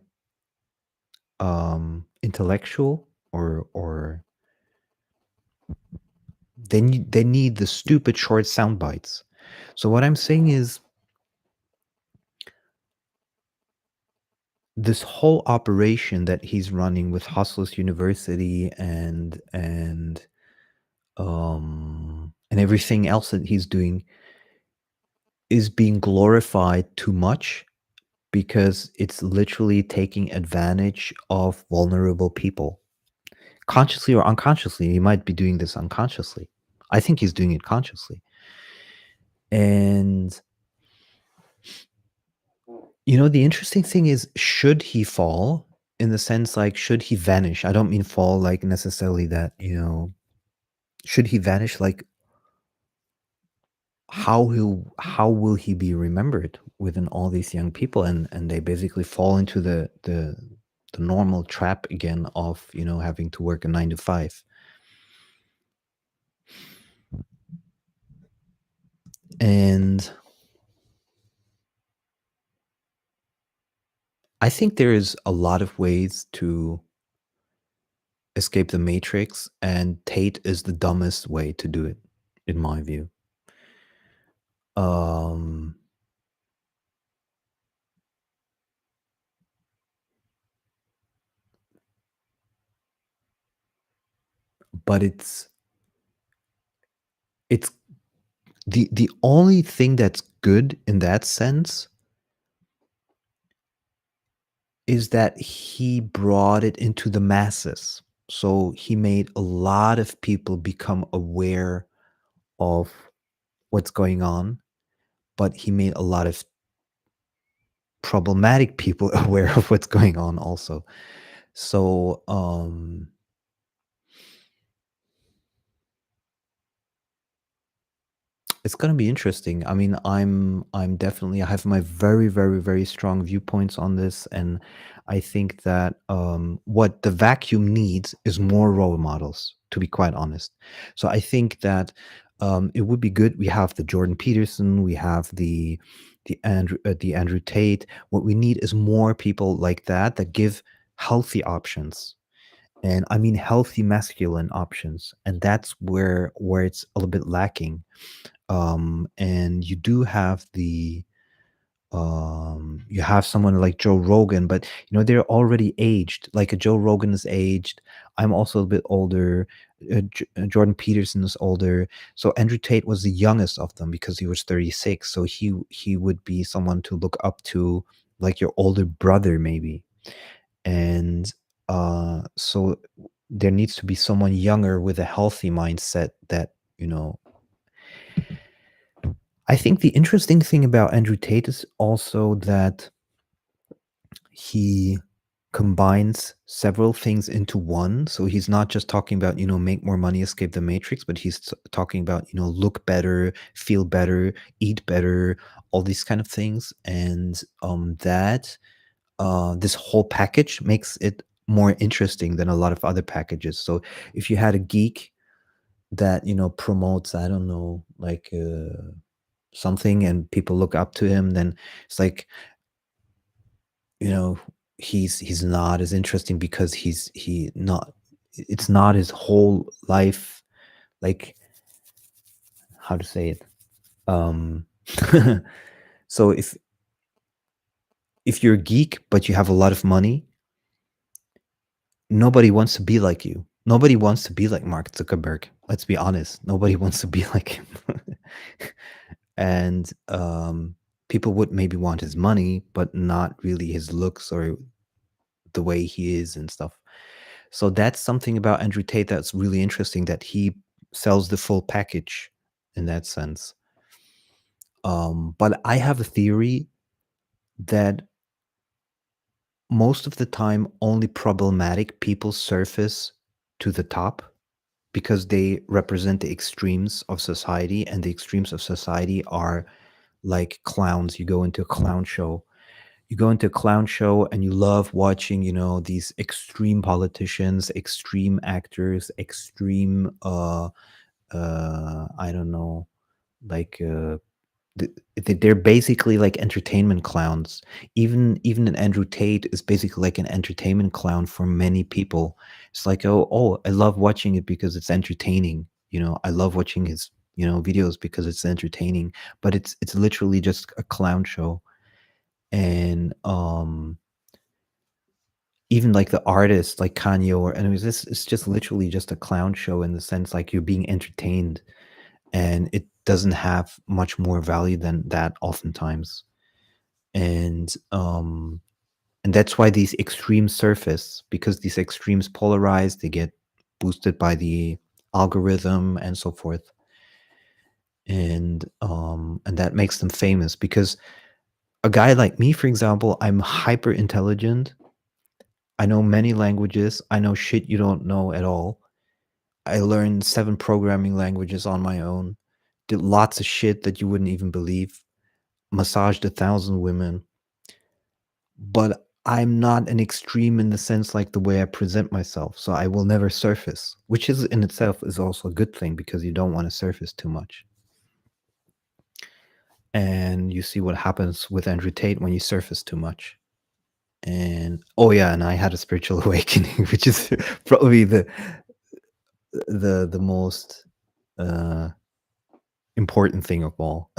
intellectual, or they need the stupid short sound bites. So what I'm saying is, this whole operation that he's running with Hustlers University and everything else that he's doing is being glorified too much because it's literally taking advantage of vulnerable people, consciously or unconsciously. He might be doing this unconsciously. I think he's doing it consciously. And the interesting thing is, should he fall, in the sense, like, should he vanish? I don't mean fall like necessarily that, should he vanish, like, how will he be remembered within all these young people, and they basically fall into the normal trap again of, having to work a 9 to 5. And I think there is a lot of ways to escape the matrix, and Tate is the dumbest way to do it, in my view. Um, but it's the only thing that's good in that sense is that he brought it into the masses. So he made a lot of people become aware of what's going on, but he made a lot of problematic people aware of what's going on also. So it's gonna be interesting. I mean, I'm definitely I have my very, very, very strong viewpoints on this, and I think that what the vacuum needs is more role models, to be quite honest. So I think that it would be good. We have the Jordan Peterson, we have the Andrew Tate. What we need is more people like that that give healthy options, and I mean healthy masculine options, and that's where it's a little bit lacking. And you do have you have someone like Joe Rogan, but they're already aged. Like a Joe Rogan is aged. I'm also a bit older. Jordan Peterson is older. So Andrew Tate was the youngest of them because he was 36. So he would be someone to look up to, like your older brother maybe. And so there needs to be someone younger with a healthy mindset that I think the interesting thing about Andrew Tate is also that he combines several things into one. So he's not just talking about, make more money, escape the matrix, but he's talking about, look better, feel better, eat better, all these kind of things. And that this whole package makes it more interesting than a lot of other packages. So if you had a geek that, promotes, I don't know, like something and people look up to him, then it's like, you know he's not as interesting because he not it's not his whole life, like, how to say it. um so if you're a geek but you have a lot of money, nobody wants to be like you. Nobody wants to be like Mark Zuckerberg. Let's be honest, nobody wants to be like him. And people would maybe want his money but not really his looks or the way he is and stuff. So that's something about Andrew Tate that's really interesting, that he sells the full package in that sense. But I have a theory that most of the time only problematic people surface to the top because they represent the extremes of society, and the extremes of society are like clowns. You go into a clown show and you love watching, these extreme politicians, extreme actors, extreme I don't know, like they're basically like entertainment clowns. Even an Andrew Tate is basically like an entertainment clown for many people. It's like, oh, I love watching it because it's entertaining. I love watching his videos because it's entertaining, but it's literally just a clown show. And even like the artists like Kanye, or anyways, this it's just literally just a clown show in the sense like you're being entertained, and it doesn't have much more value than that oftentimes. And that's why these extremes surface, because these extremes polarize, they get boosted by the algorithm and so forth. And that makes them famous because a guy like me, for example, I'm hyper intelligent. I know many languages. I know shit you don't know at all. I learned 7 programming languages on my own. Did lots of shit that you wouldn't even believe. Massaged 1,000 women. But I'm not an extreme in the sense like the way I present myself. So I will never surface, which is in itself is also a good thing because you don't want to surface too much. And you see what happens with Andrew Tate when you surface too much. And oh yeah, and I had a spiritual awakening, which is probably the most uh important thing of all.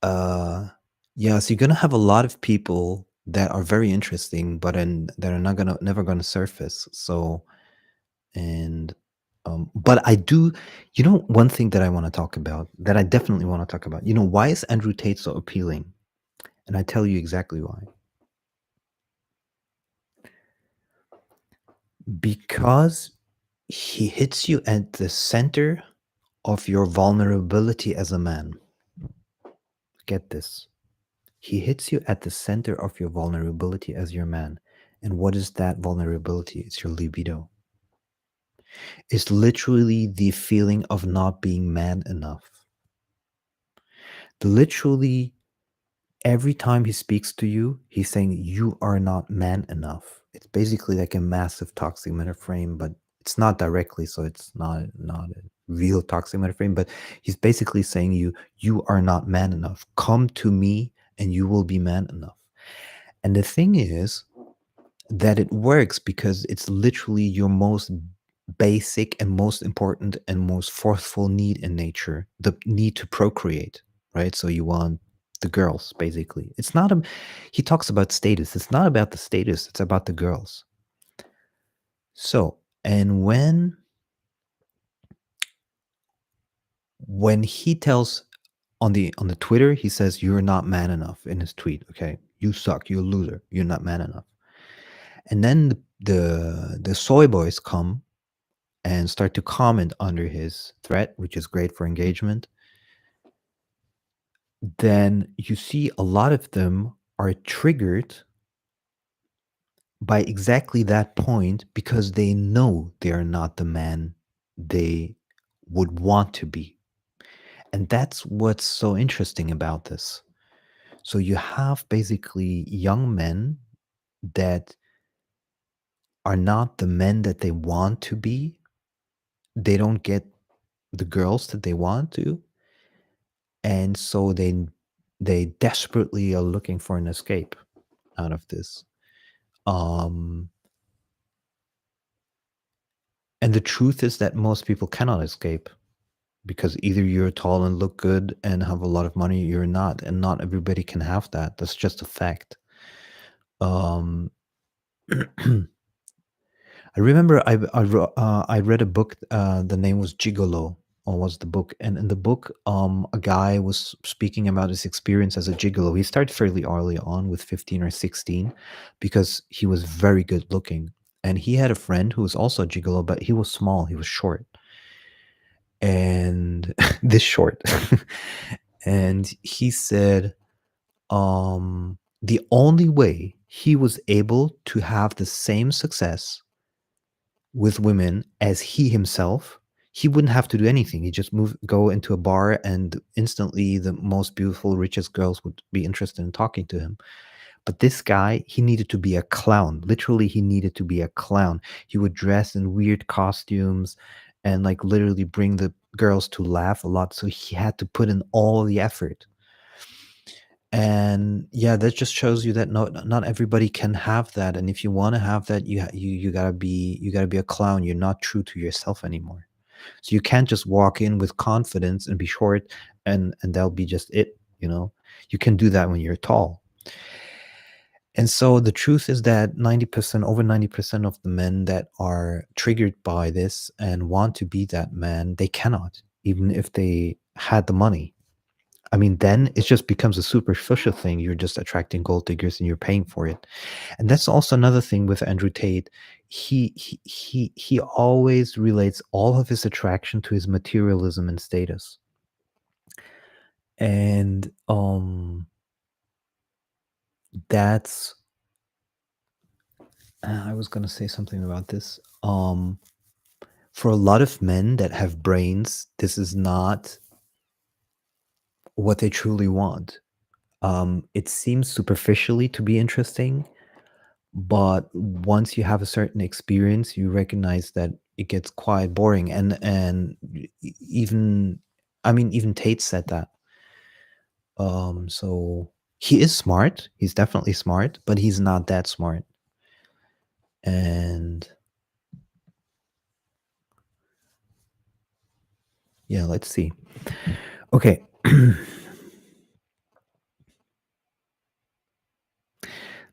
uh yeah, so you're gonna have a lot of people that are very interesting, but that are not gonna never gonna surface. So and but I do, one thing that I want to talk about, that I definitely want to talk about, why is Andrew Tate so appealing? And I tell you exactly why. Because he hits you at the center of your vulnerability as a man. get this. He hits you at the center of your vulnerability as your man. And what is that vulnerability? It's your libido. It's literally the feeling of not being man enough. Literally, every time he speaks to you, he's saying you are not man enough. It's basically like a massive toxic metaframe, but it's not directly, so it's not a real toxic metaframe. But he's basically saying you are not man enough. Come to me, and you will be man enough. And the thing is that it works because it's literally your most basic and most important and most forceful need in nature, the need to procreate, right? So you want the girls, basically. It's not a, he talks about status. It's not about the status, it's about the girls. So, and when he tells on the Twitter, he says you're not man enough in his tweet, okay? You suck, you're a loser, you're not man enough. And then the soy boys come and start to comment under his threat, which is great for engagement. Then you see a lot of them are triggered by exactly that point because they know they are not the man they would want to be. And that's what's so interesting about this. So you have basically young men that are not the men that they want to be. They don't get the girls that they want to. And so they desperately are looking for an escape out of this. Um, and the truth is that most people cannot escape because either you're tall and look good and have a lot of money, you're not, and not everybody can have that. That's just a fact. Um, I remember I read a book. The name was Gigolo, or was the book? And in the book, a guy was speaking about his experience as a gigolo. He started fairly early on, with 15 or 16, because he was very good looking, and he had a friend who was also a gigolo, but he was small. He was short, and this short, and he said, the only way he was able to have the same success with women as he himself, he wouldn't have to do anything. He just go into a bar, and instantly the most beautiful, richest girls would be interested in talking to him. But this guy, he needed to be a clown. Literally, he needed to be a clown. He would dress in weird costumes and like literally bring the girls to laugh a lot. So he had to put in all the effort. And yeah, that just shows you that not everybody can have that. And if you want to have that, you gotta be a clown. You're not true to yourself anymore. So you can't just walk in with confidence and be short, and that'll be just it. You can do that when you're tall. And so the truth is that 90%, over 90% of the men that are triggered by this and want to be that man, they cannot, even if they had the money. I mean, then it just becomes a superficial thing. You're just attracting gold diggers and you're paying for it. And that's also another thing with Andrew Tate. He always relates all of his attraction to his materialism and status. And that's I was gonna say something about this. For a lot of men that have brains, this is not what they truly want. It seems superficially to be interesting, but once you have a certain experience, you recognize that it gets quite boring. And even, I mean, even Tate said that. So he is smart. He's definitely smart, but he's not that smart. And yeah, let's see. Okay.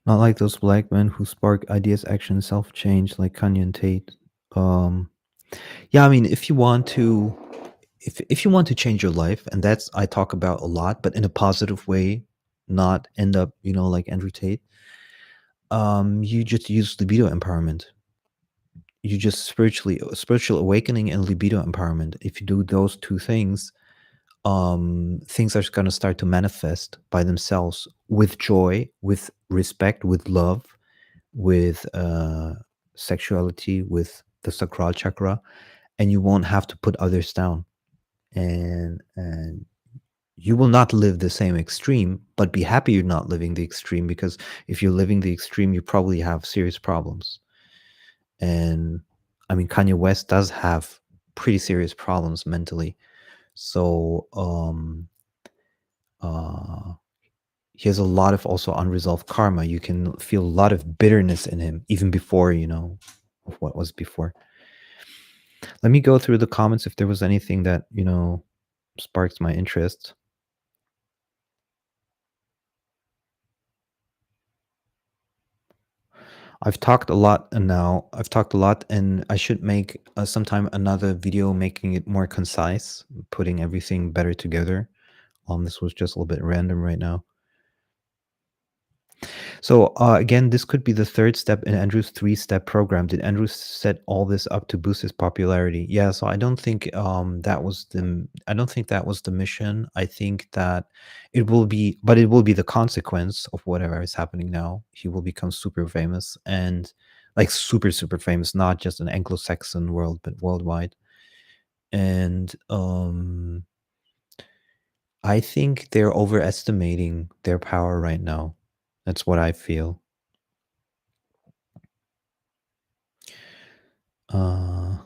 Not like those black men who spark ideas, action, self-change, like Kanye and Tate. Um, yeah, I mean, if you want to, if you want to change your life, and that's I talk about a lot, but in a positive way, not end up, like Andrew Tate. You just use libido empowerment. You just spiritual awakening and libido empowerment. If you do those two things, things are going to start to manifest by themselves with joy, with respect, with love, with sexuality, with the sacral chakra, and you won't have to put others down. And you will not live the same extreme, but be happy you're not living the extreme, because if you're living the extreme, you probably have serious problems. And I mean, Kanye West does have pretty serious problems mentally. So uh, he has a lot of also unresolved karma. You can feel a lot of bitterness in him, even before, of what was before. Let me go through the comments if there was anything that, sparked my interest. I've talked a lot, and now I've talked a lot, and I should make sometime another video making it more concise, putting everything better together. This was just a little bit random right now. So again, this could be the third step in Andrew's three-step program. Did Andrew set all this up to boost his popularity? Yeah. So I don't think I don't think that was the mission. I think that it will be, but it will be the consequence of whatever is happening now. He will become super famous, and like super super famous, not just in Anglo-Saxon world, but worldwide. And I think they're overestimating their power right now. That's what I feel. Uh,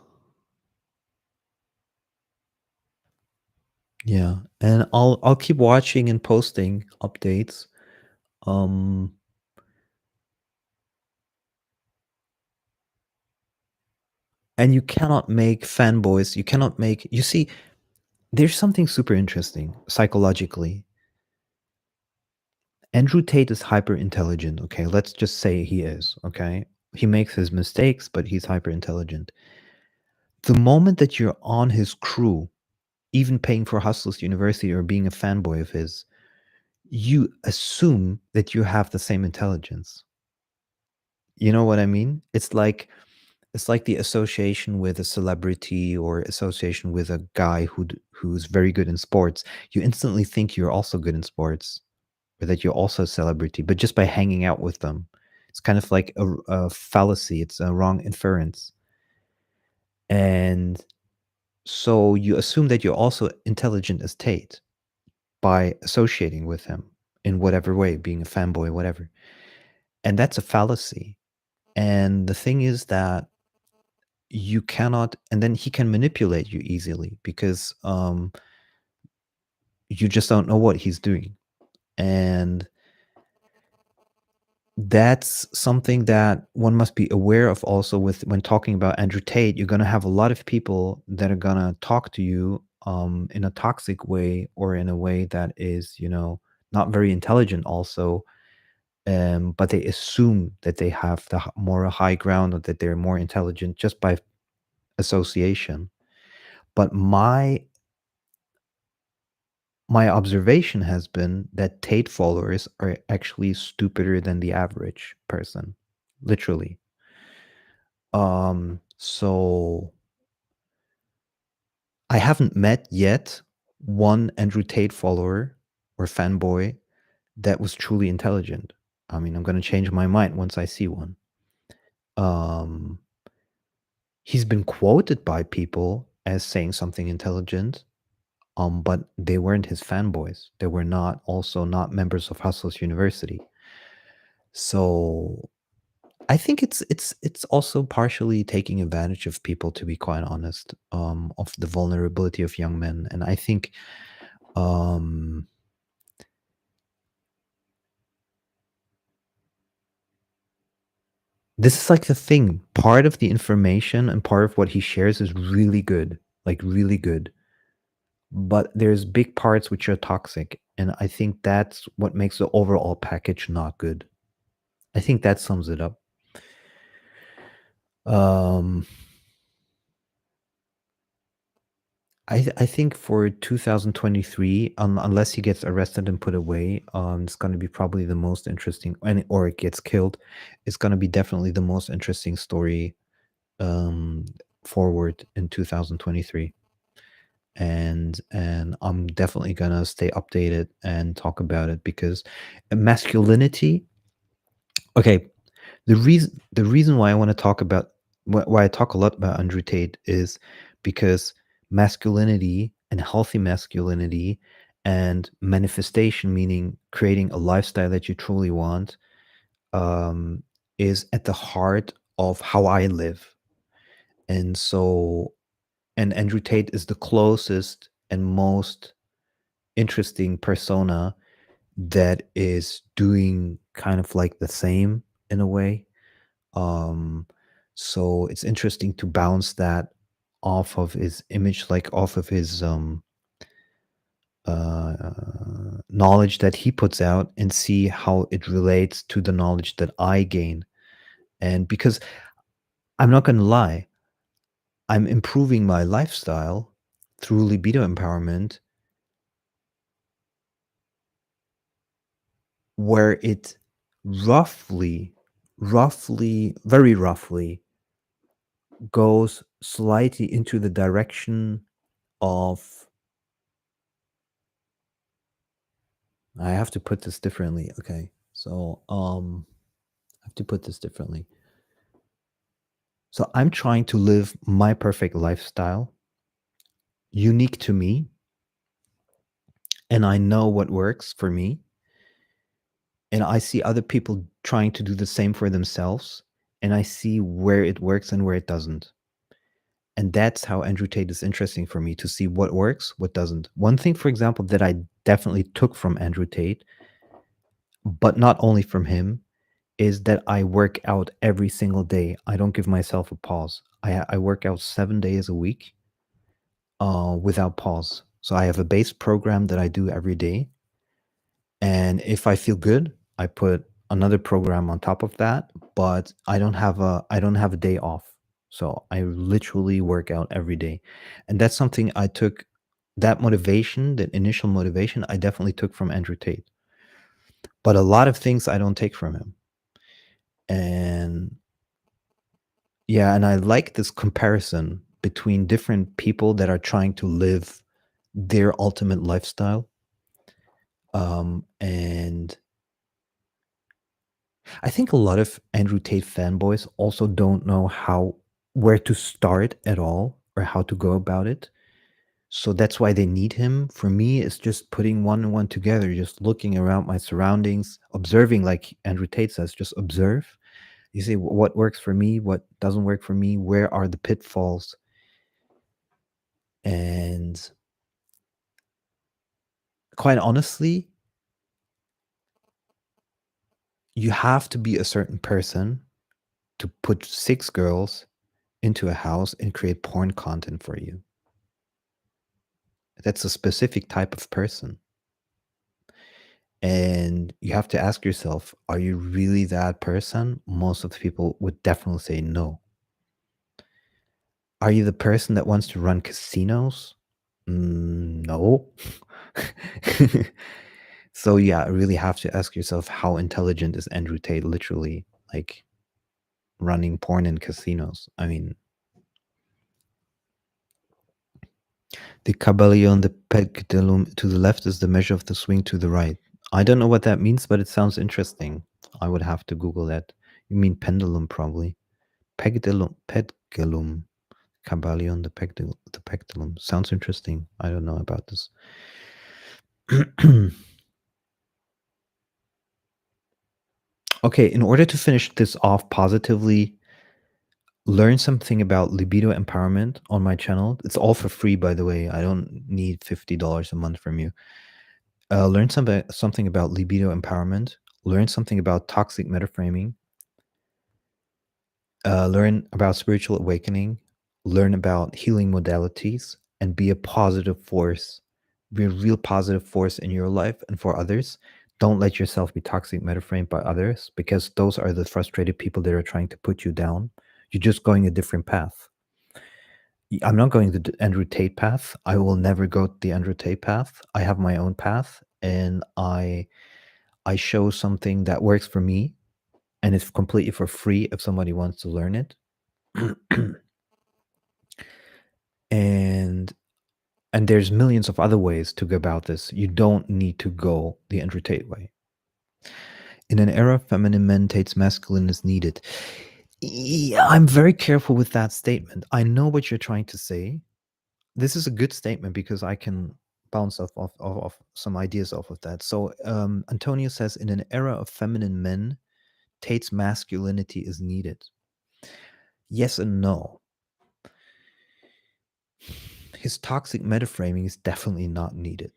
yeah, and I'll keep watching and posting updates. Um, and you cannot make fanboys. You cannot make. You see, there's something super interesting psychologically. Andrew Tate is hyper intelligent. Okay, let's just say he is. Okay, he makes his mistakes, but he's hyper intelligent. The moment that you're on his crew, even paying for Hustlers University or being a fanboy of his, you assume that you have the same intelligence. You know what I mean? It's like the association with a celebrity or association with a guy who's very good in sports. You instantly think you're also good in sports, or that you're also a celebrity, but just by hanging out with them. It's kind of like a fallacy. It's a wrong inference. And so you assume that you're also intelligent as Tate by associating with him in whatever way, being a fanboy, whatever. And that's a fallacy. And the thing is that you cannot, and then he can manipulate you easily, because you just don't know what he's doing. And that's something that one must be aware of also. With when talking about Andrew Tate, you're going to have a lot of people that are going to talk to you in a toxic way, or in a way that is, not very intelligent also. But they assume that they have the more high ground, or that they're more intelligent just by association. But my observation has been that Tate followers are actually stupider than the average person, literally. So I haven't met yet one Andrew Tate follower or fanboy that was truly intelligent. I mean, I'm going to change my mind once I see one. Um, he's been quoted by people as saying something intelligent, but they weren't his fanboys. They were not also not members of Hustlers University. So I think it's also partially taking advantage of people, to be quite honest, of the vulnerability of young men. And I think um, this is like the thing. Part of the information and part of what he shares is really good, like really good. But there's big parts which are toxic, and I think that's what makes the overall package not good. I think that sums it up. Um, I think for 2023, unless he gets arrested and put away, it's going to be probably the most interesting, or it gets killed. It's going to be definitely the most interesting story um, forward in 2023. and I'm definitely gonna stay updated and talk about it because masculinity. Okay, the reason why I want to talk about why I talk a lot about Andrew Tate is because masculinity and healthy masculinity and manifestation, meaning creating a lifestyle that you truly want, um, is at the heart of how I live. And so, and Andrew Tate is the closest and most interesting persona that is doing kind of like the same in a way. Um, so it's interesting to bounce that off of his image, like off of his knowledge that he puts out, and see how it relates to the knowledge that I gain. And because I'm not going to lie, I'm improving my lifestyle through libido empowerment, where it very roughly goes slightly into the direction of, I have to put this differently. Okay. So, I have to put this differently. So I'm trying to live my perfect lifestyle, unique to me, and I know what works for me. And I see other people trying to do the same for themselves, and I see where it works and where it doesn't. And that's how Andrew Tate is interesting for me, to see what works, what doesn't. One thing, for example, that I definitely took from Andrew Tate, but not only from him, is that I work out every single day. I don't give myself a pause. I work out 7 days a week without pause. So I have a base program that I do every day. And if I feel good, I put another program on top of that, but I don't have a day off. So I literally work out every day. And that's something I took, that motivation, that initial motivation, I definitely took from Andrew Tate. But a lot of things I don't take from him. And yeah, and I like this comparison between different people that are trying to live their ultimate lifestyle. And I think a lot of Andrew Tate fanboys also don't know where to start at all or how to go about it. So that's why they need him. For me, it's just putting one and one together, just looking around my surroundings, observing, like Andrew Tate says, just observe. You see what works for me, what doesn't work for me, where are the pitfalls. And quite honestly, you have to be a certain person to put 6 girls into a house and create porn content for you. That's a specific type of person. And you have to ask yourself, are you really that person? Most of the people would definitely say no. Are you the person that wants to run casinos? No. So yeah, I really have to ask yourself, how intelligent is Andrew Tate, literally, like running porn in casinos? I mean, the caballon, the pendulum to the left is the measure of the swing to the right. I don't know what that means, but it sounds interesting. I would have to Google that. You mean pendulum, probably. Pendulum, caballon, the pendulum. Sounds interesting. I don't know about this. Okay, in order to finish this off positively, learn something about libido empowerment on my channel. It's all for free, by the way. I don't need $50 a month from you. Learn something about libido empowerment. Learn something about toxic metaframing. Learn about spiritual awakening. Learn about healing modalities, and be a positive force. Be a real positive force in your life and for others. Don't let yourself be toxic metaframed by others, because those are the frustrated people that are trying to put you down. You're just going a different path. I'm not going the Andrew Tate path. I will never go the Andrew Tate path. I have my own path, and I show something that works for me, and it's completely for free if somebody wants to learn it. And And there's millions of other ways to go about this. You don't need to go the Andrew Tate way. In an era feminine men, Tate's masculine is needed. Yeah, I'm very careful with that statement. I know what you're trying to say. This is a good statement because I can bounce off some ideas off of that. So Antonio says, in an era of feminine men, Tate's masculinity is needed. Yes and no. His toxic metaframing is definitely not needed.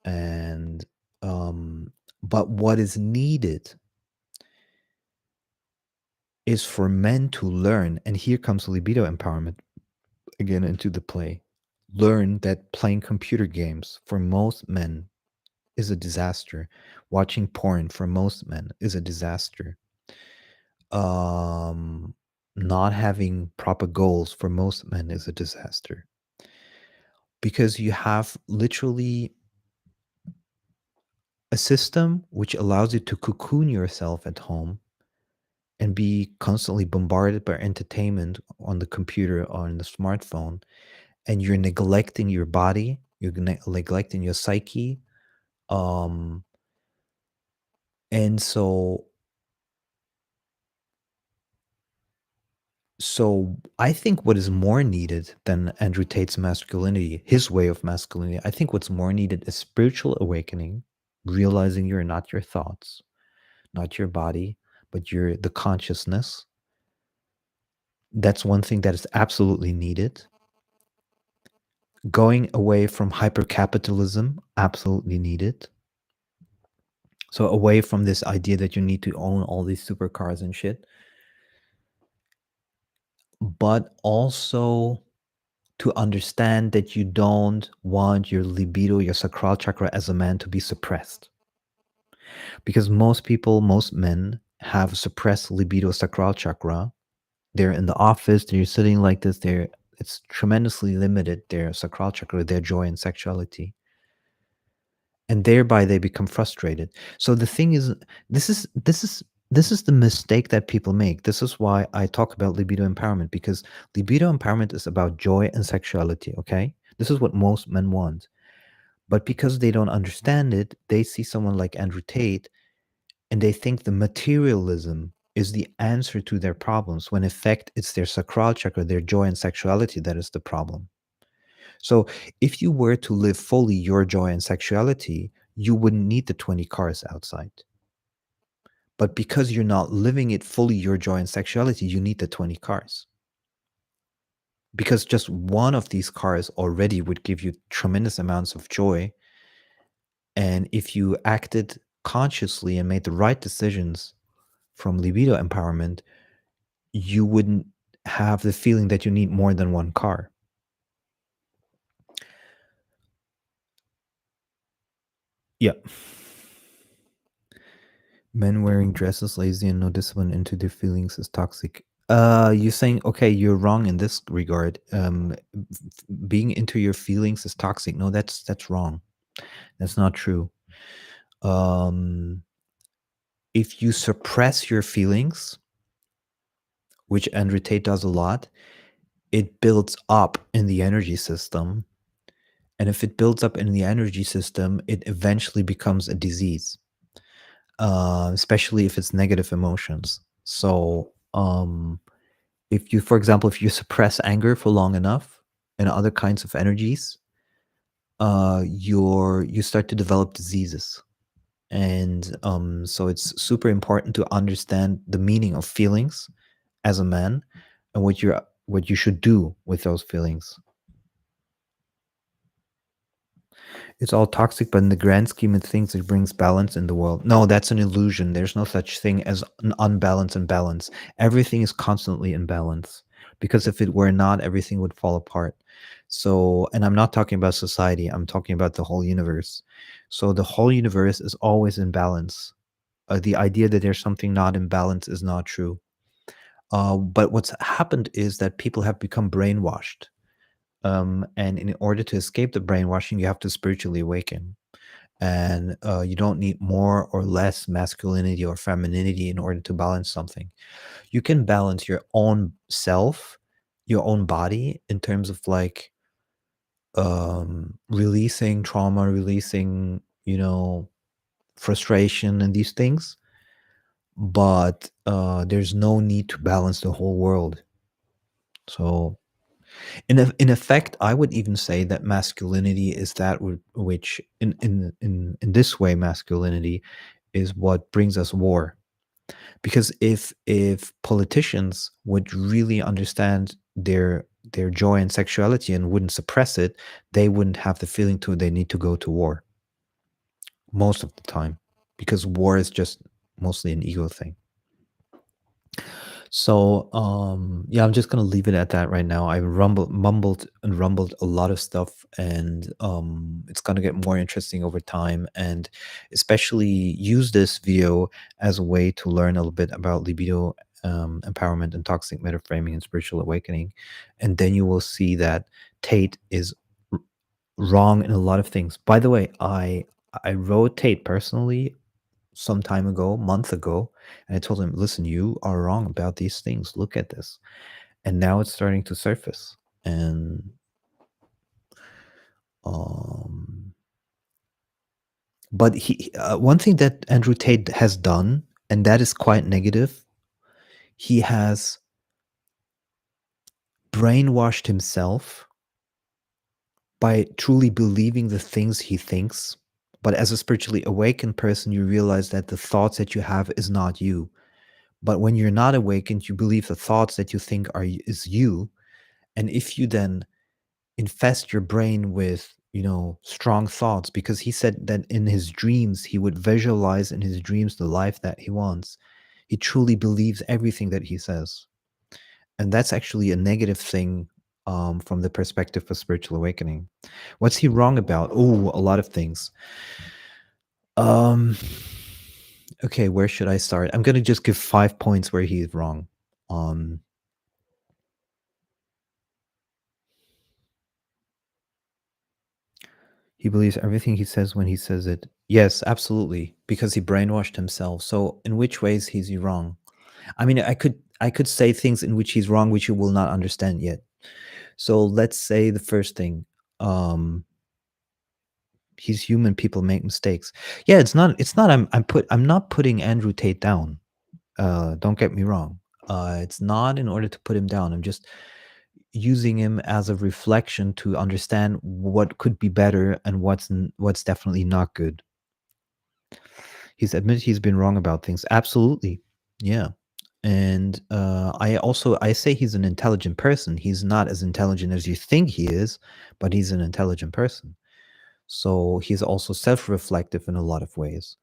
And but what is needed is for men to learn, and here comes libido empowerment again into the play. Learn that playing computer games for most men is a disaster. Watching porn for most men is a disaster. Not having proper goals for most men is a disaster. Because you have literally a system which allows you to cocoon yourself at home and be constantly bombarded by entertainment on the computer or on the smartphone, and you're neglecting your body, you're neglecting your psyche. And so I think what is more needed than Andrew Tate's masculinity, his way of masculinity, I think what's more needed is spiritual awakening, realizing you're not your thoughts, not your body, but you're the consciousness. That's one thing that is absolutely needed. Going away from hypercapitalism, absolutely needed. So away from this idea that you need to own all these supercars and shit, but also to understand that you don't want your libido, your sacral chakra as a man to be suppressed. Because most people, most men have suppressed libido sacral chakra. They're in the office, they're sitting like this, it's tremendously limited, their sacral chakra, their joy and sexuality. And thereby they become frustrated. So the thing is, this is the mistake that people make. This is why I talk about libido empowerment, because libido empowerment is about joy and sexuality, okay? This is what most men want. But because they don't understand it, they see someone like Andrew Tate and they think the materialism is the answer to their problems, when in fact it's their sacral chakra, their joy and sexuality that is the problem. So if you were to live fully your joy and sexuality, you wouldn't need the 20 cars outside. But because you're not living it fully your joy and sexuality, you need the 20 cars. Because just one of these cars already would give you tremendous amounts of joy. And if you acted consciously and made the right decisions from libido empowerment, you wouldn't have the feeling that you need more than one car. Yeah. Men wearing dresses, lazy and no discipline into their feelings is toxic. You're saying, okay, you're wrong in this regard. Being into your feelings is toxic. No, that's wrong. That's not true. If you suppress your feelings, which Andrew Tate does a lot, it builds up in the energy system. And if it builds up in the energy system, it eventually becomes a disease, especially if it's negative emotions. So, if you, for example, if you suppress anger for long enough and other kinds of energies, you start to develop diseases. And so it's super important to understand the meaning of feelings as a man and what you should do with those feelings. It's all toxic, but in the grand scheme of things, it brings balance in the world. No, that's an illusion. There's no such thing as an unbalance and balance. Everything is constantly in balance, because if it were not, everything would fall apart. So, and I'm not talking about society, I'm talking about the whole universe. So the whole universe is always in balance. The idea that there's something not in balance is not true. But what's happened is that people have become brainwashed. And in order to escape the brainwashing, you have to spiritually awaken. And you don't need more or less masculinity or femininity in order to balance something. You can balance your own self, your own body, in terms of like releasing trauma, releasing, frustration and these things. But there's no need to balance the whole world. So, in effect, I would even say that masculinity is that which, in this way, masculinity is what brings us war. Because if politicians would really understand their joy and sexuality and wouldn't suppress it, they wouldn't have the feeling to they need to go to war most of the time, because war is just mostly an ego thing. So, yeah, I'm just gonna leave it at that right now. I mumbled and rumbled a lot of stuff, and it's gonna get more interesting over time. And especially use this video as a way to learn a little bit about libido, empowerment, and toxic metaframing and spiritual awakening. And then you will see that Tate is r- wrong in a lot of things. By the way, I wrote Tate personally some time ago, month ago, and I told him, "Listen, you are wrong about these things. Look at this." And now it's starting to surface. And um, but one thing that Andrew Tate has done, and that is quite negative, he has brainwashed himself by truly believing the things he thinks. But as a spiritually awakened person, you realize that the thoughts that you have is not you. But when you're not awakened, you believe the thoughts that you think is you. And if you then infest your brain with, strong thoughts, because he said that in his dreams, he would visualize in his dreams the life that he wants. He truly believes everything that he says. And that's actually a negative thing, from the perspective of spiritual awakening. What's he wrong about? Oh, a lot of things. Um, okay, where should I start? I'm going to just give 5 points where he's wrong. Um, He believes everything he says when he says it. Yes, absolutely, because he brainwashed himself. So, in which ways is he wrong? I mean, I could say things in which he's wrong, which you will not understand yet. So, let's say the first thing. Um, he's human. People make mistakes. Yeah, it's not. I'm not putting Andrew Tate down. Don't get me wrong. It's not in order to put him down. I'm just using him as a reflection to understand what could be better and what's definitely not good. He's admitted he's been wrong about things. Absolutely. Yeah. And I say he's an intelligent person. He's not as intelligent as you think he is, but he's an intelligent person. So he's also self-reflective in a lot of ways.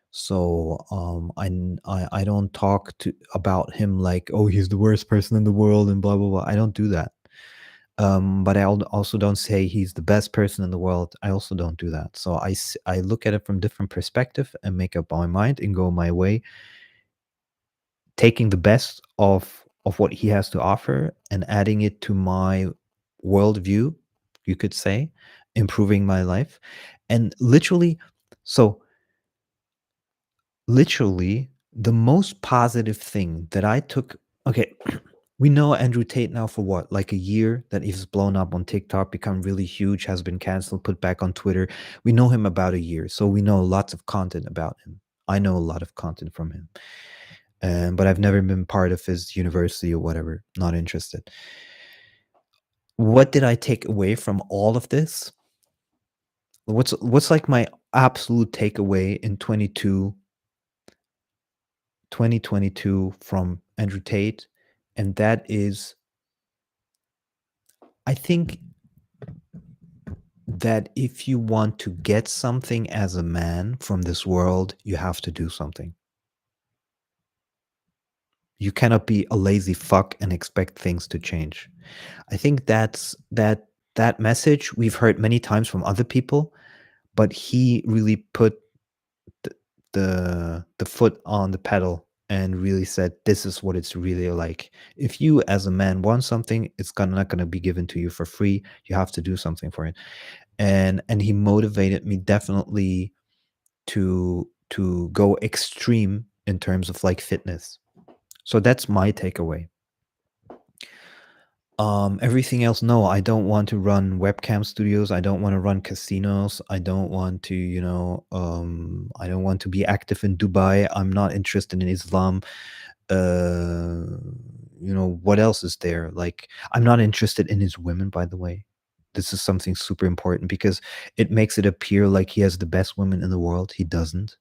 So I don't talk to about him like, oh, he's the worst person in the world and blah blah blah. I don't do that. But also don't say he's the best person in the world. I also don't do that. So I look at it from different perspective and make up my mind and go my way, taking the best of what he has to offer and adding it to my worldview, you could say, improving my life. And so literally, the most positive thing that I took. Okay, we know Andrew Tate now for what, like a year, that he's blown up on TikTok, become really huge, has been canceled, put back on Twitter. We know him about a year, so we know lots of content about him. I know a lot of content from him, but I've never been part of his university or whatever. Not interested. What did I take away from all of this? What's like my absolute takeaway in 2022 from Andrew Tate? And that is, I think that if you want to get something as a man from this world, you have to do something. You cannot be a lazy fuck and expect things to change. I think that message we've heard many times from other people, but he really put the the foot on the pedal and really said, this is what it's really like. If you as a man want something, it's not gonna be given to you for free. You have to do something for it. And he motivated me definitely to go extreme in terms of like fitness. So that's my takeaway. Everything else, no, I don't want to run webcam studios. I don't want to run casinos. I don't want to, I don't want to be active in Dubai. I'm not interested in Islam. Uh, what else is there? Like, I'm not interested in his women, by the way. This is something super important because it makes it appear like he has the best women in the world. He doesn't.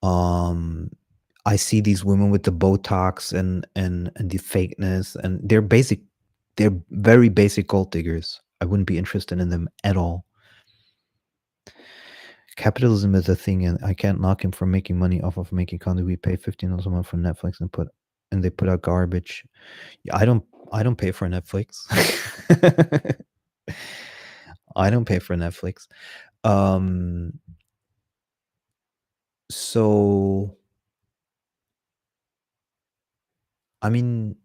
Um, I see these women with the Botox and the fakeness, and they're very basic gold diggers. I wouldn't be interested in them at all. Capitalism is a thing, and I can't knock him for making money off of making content. We pay $15 a month for Netflix and they put out garbage. Yeah, I don't pay for Netflix. I don't pay for Netflix. Um, so I mean,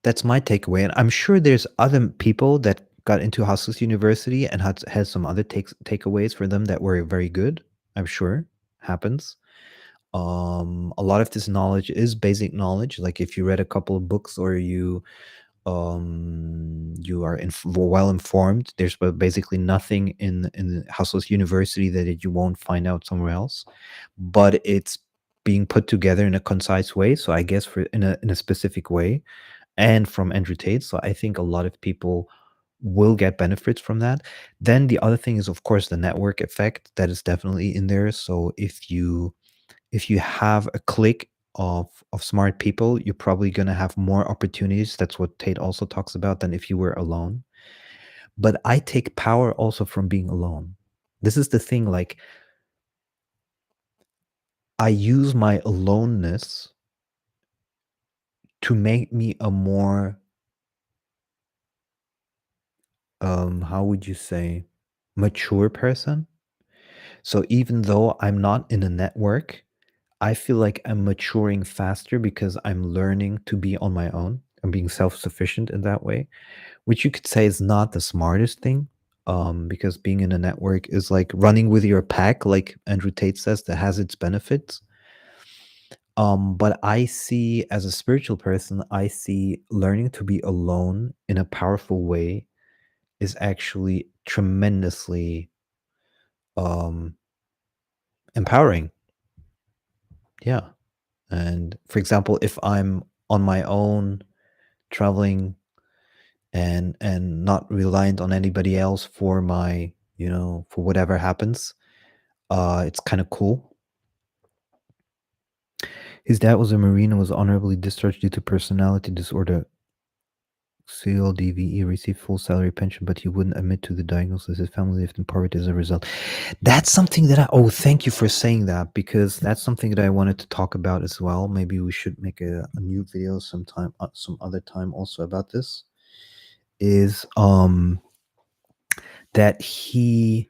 that's my takeaway, and I'm sure there's other people that got into Hustlers University and had some other takeaways for them that were very good. I'm sure happens. A lot of this knowledge is basic knowledge. Like if you read a couple of books or you are well informed, there's basically nothing in Hustlers University that you won't find out somewhere else. But it's being put together in a concise way. So I guess for in a specific way and from Andrew Tate. So I think a lot of people will get benefits from that. Then the other thing is, of course, the network effect that is definitely in there. So if you have a clique of smart people, you're probably going to have more opportunities. That's what Tate also talks about than if you were alone. But I take power also from being alone. This is the thing. Like I use my aloneness to make me a more how would you say, mature person. So even though I'm not in a network, I feel like I'm maturing faster because I'm learning to be on my own. I'm being self-sufficient in that way, which you could say is not the smartest thing. Because being in a network is like running with your pack, like Andrew Tate says, that has its benefits. But I see, as a spiritual person, I see learning to be alone in a powerful way is actually tremendously um empowering. Yeah. And for example, if I'm on my own traveling and not reliant on anybody else for my, for whatever happens, it's kind of cool. His dad was a Marine and was honorably discharged due to personality disorder. CLDVE received full salary pension, but he wouldn't admit to the diagnosis. His family lived in poverty as a result. That's something that thank you for saying that, because that's something that I wanted to talk about as well. Maybe we should make a new video sometime, some other time also about this. Is that he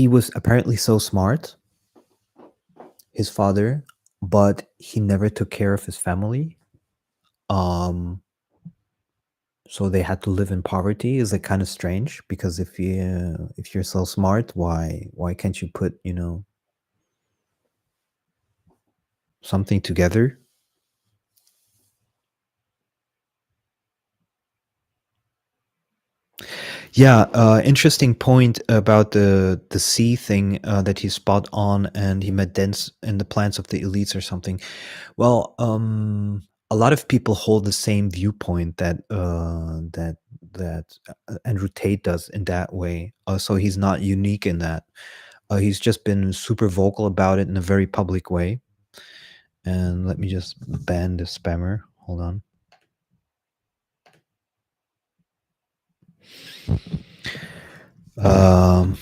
was apparently so smart, his father, but he never took care of his family. So they had to live in poverty. Is like kind of strange, because if you're so smart, why can't you put something together? Yeah, interesting point about the sea thing, that he's spot on, and he met dents in the plans of the elites or something. Well, a lot of people hold the same viewpoint that Andrew Tate does in that way. So he's not unique in that. He's just been super vocal about it in a very public way. And let me just ban the spammer. Hold on. Um,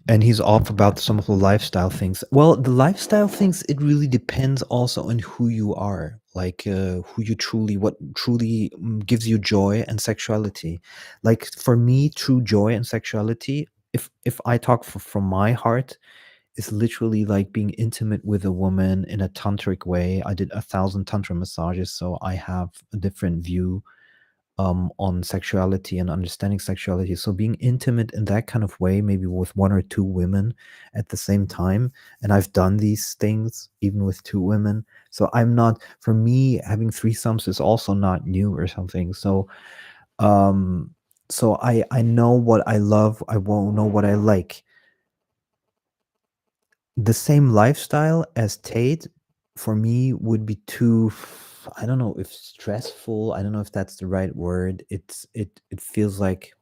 and he's off about some of the lifestyle things. Well, the lifestyle things, it really depends also on who you are, like what truly gives you joy and sexuality. Like for me, true joy and sexuality, if I talk from my heart, is literally like being intimate with a woman in a tantric way. I did 1,000 tantra massages, so I have a different view on sexuality and understanding sexuality. So being intimate in that kind of way, maybe with one or two women at the same time, and I've done these things even with two women. So I'm not, for me, having threesomes is also not new or something. Um, so I know what I love. I won't know what I like. The same lifestyle as Tate for me would be too, I don't know if stressful. I don't know if that's the right word. It feels like,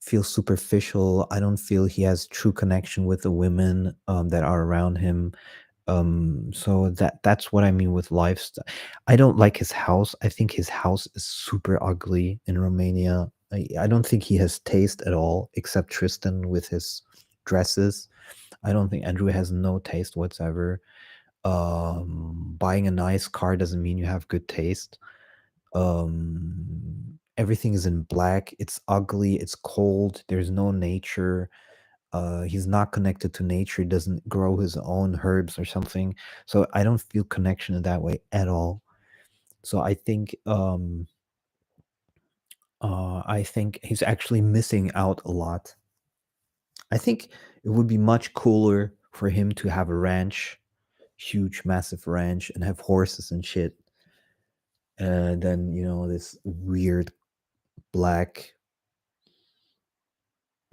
feels superficial. I don't feel he has true connection with the women that are around him. So that's what I mean with lifestyle. I don't like his house. I think his house is super ugly in Romania. I don't think he has taste at all, except Tristan with his dresses. I don't think Andrew has no taste whatsoever. Buying a nice car doesn't mean you have good taste. Everything is in black. It's ugly. It's cold. There's no nature. He's not connected to nature. He doesn't grow his own herbs or something. So I don't feel connection in that way at all. So I think he's actually missing out a lot. I think it would be much cooler for him to have a ranch, huge, massive ranch, and have horses and shit. Than this weird black.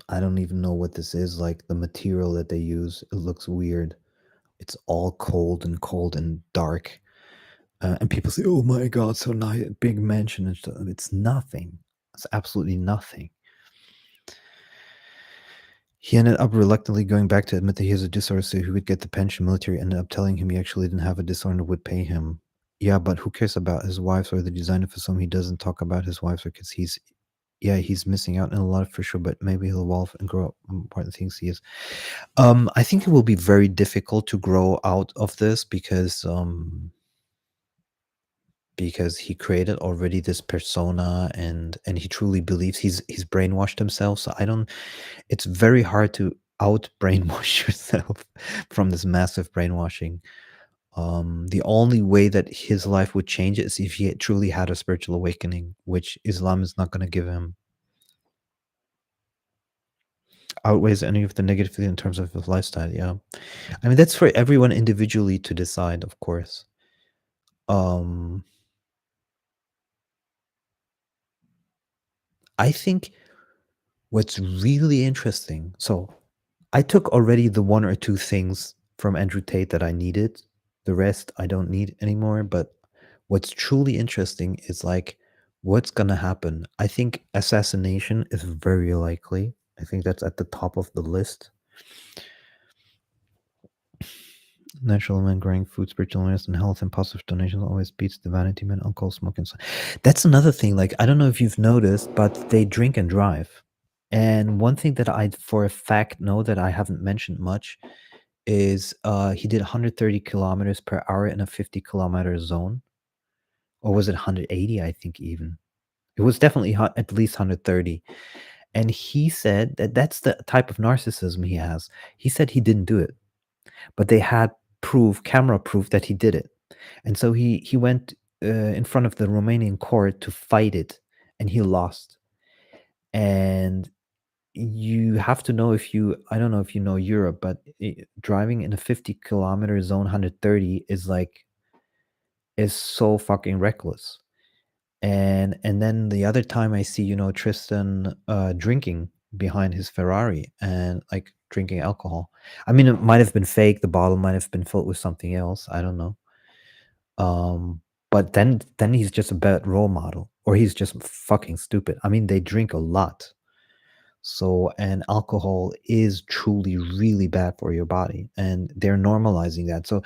I don't even know what this is. Like the material that they use, it looks weird. It's all cold and dark. And people say, "Oh my God, so nice, big mansion and stuff." It's nothing. It's absolutely nothing. He ended up reluctantly going back to admit that he has a disorder, so he would get the pension. Military ended up telling him he actually didn't have a disorder and would pay him. Yeah, but who cares about his wives or the designer for some? He doesn't talk about his wives because he's missing out in a lot for sure, but maybe he'll evolve and grow up. Important things he is. I think it will be very difficult to grow out of this because he created already this persona and he truly believes he's brainwashed himself. So I don't, it's very hard to out brainwash yourself from this massive brainwashing. The only way that his life would change is if he truly had a spiritual awakening, which Islam is not going to give him. Outweighs any of the negativity in terms of his lifestyle. Yeah, I mean that's for everyone individually to decide, of course. um I think what's really interesting, so I took already the one or two things from Andrew Tate that I needed. The rest I don't need anymore. But what's truly interesting is like what's gonna happen. I think assassination is very likely. I think that's at the top of the list. Natural man growing food, spiritual awareness, and health, and positive donations always beats the vanity man, alcohol, smoking. That's another thing. Like, I don't know if you've noticed, but they drink and drive. And one thing that I, for a fact, know that I haven't mentioned much is he did 130 kilometers per hour in a 50-kilometer zone. Or was it 180? I think even. It was definitely at least 130. And he said that that's the type of narcissism he has. He said he didn't do it, but they had proof, camera proof that he did it. And so he went in front of the Romanian court to fight it, and he lost. And you have to know, if you, I don't know if you know Europe, but driving in a 50-kilometer zone 130 is so fucking reckless. And then the other time I see, Tristan drinking behind his Ferrari and like drinking alcohol. I mean, it might have been fake. The bottle might have been filled with something else. I don't know. But then he's just a bad role model, or he's just fucking stupid. I mean, they drink a lot. So, and alcohol is truly really bad for your body, and they're normalizing that. So,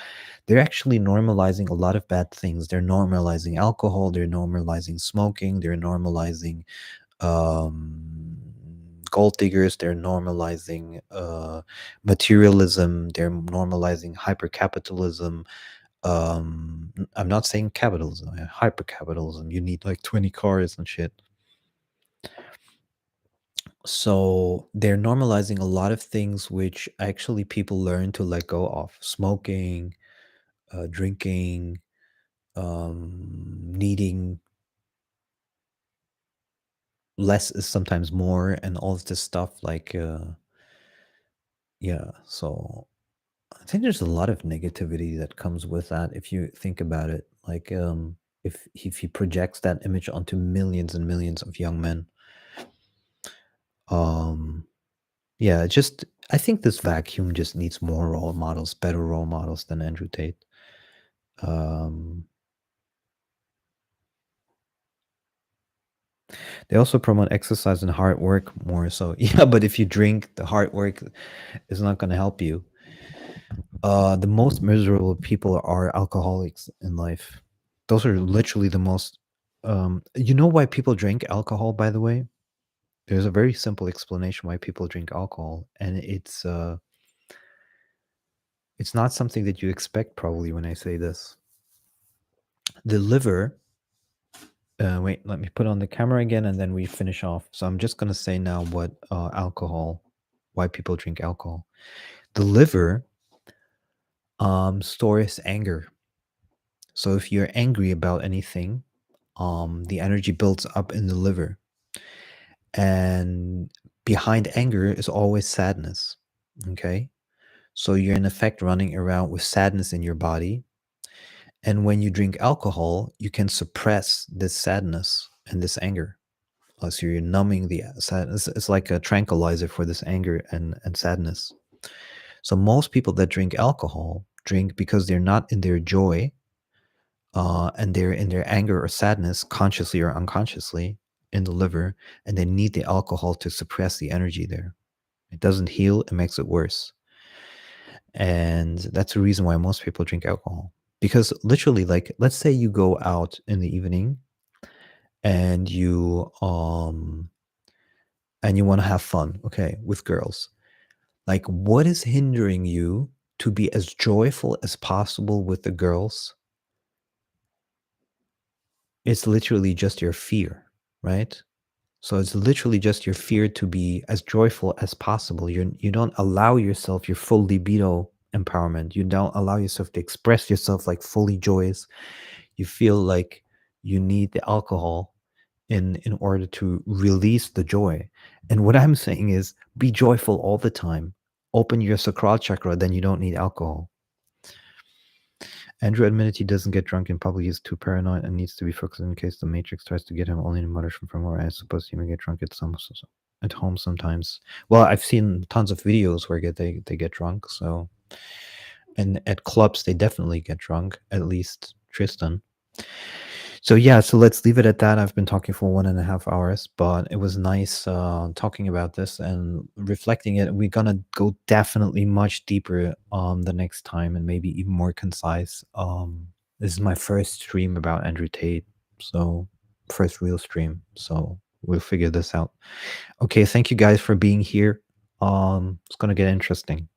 they're actually normalizing a lot of bad things. They're normalizing alcohol, they're normalizing smoking, they're normalizing um, gold diggers, they're normalizing materialism, they're normalizing hypercapitalism. I'm not saying capitalism, hypercapitalism. You need like 20 cars and shit. So they're normalizing a lot of things which actually people learn to let go of: smoking, drinking, needing less is sometimes more, and all of this stuff. Like, yeah. So I think there's a lot of negativity that comes with that if you think about it. Like, if he projects that image onto millions and millions of young men, um, yeah, just I think this vacuum just needs more role models, better role models than Andrew Tate. Um, they also promote exercise and hard work more. So yeah, but if you drink, the hard work is not going to help you. The most miserable people are alcoholics in life. Those are literally the most. You know why people drink alcohol? By the way, there's a very simple explanation why people drink alcohol, and it's not something that you expect probably when I say this. The liver. Wait, let me put on the camera again, and then we finish off. So I'm just gonna say now what alcohol, why people drink alcohol. The liver stores anger. So if you're angry about anything, the energy builds up in the liver, and behind anger is always sadness. Okay, so you're in effect running around with sadness in your body, and when you drink alcohol, you can suppress this sadness and this anger. So you're numbing the sadness. It's like a tranquilizer for this anger and sadness. So most people that drink alcohol drink because they're not in their joy, and they're in their anger or sadness, consciously or unconsciously, in the liver, and they need the alcohol to suppress the energy there. It doesn't heal, it makes it worse. And that's the reason why most people drink alcohol. Because literally, like, let's say you go out in the evening and you want to have fun, okay, with girls. Like, what is hindering you to be as joyful as possible with the girls? It's literally just your fear, right? So it's literally just your fear to be as joyful as possible. You don't allow yourself your full libido empowerment. You don't allow yourself to express yourself like fully joyous. You feel like you need the alcohol in order to release the joy. And what I'm saying is be joyful all the time. Open your sacral chakra, then you don't need alcohol. Andrew admitted he doesn't get drunk in public. He's too paranoid and needs to be focused in case the Matrix tries to get him. Only in mutters from where I suppose he may get drunk at home sometimes. Well, I've seen tons of videos where they get drunk. So, and at clubs they definitely get drunk. At least Tristan. So yeah, so let's leave it at that. I've been talking for 1.5 hours, but it was nice talking about this and reflecting it. We're gonna go definitely much deeper the next time and maybe even more concise. This is my first stream about Andrew Tate, so first real stream. So we'll figure this out. Okay, thank you guys for being here. It's gonna get interesting.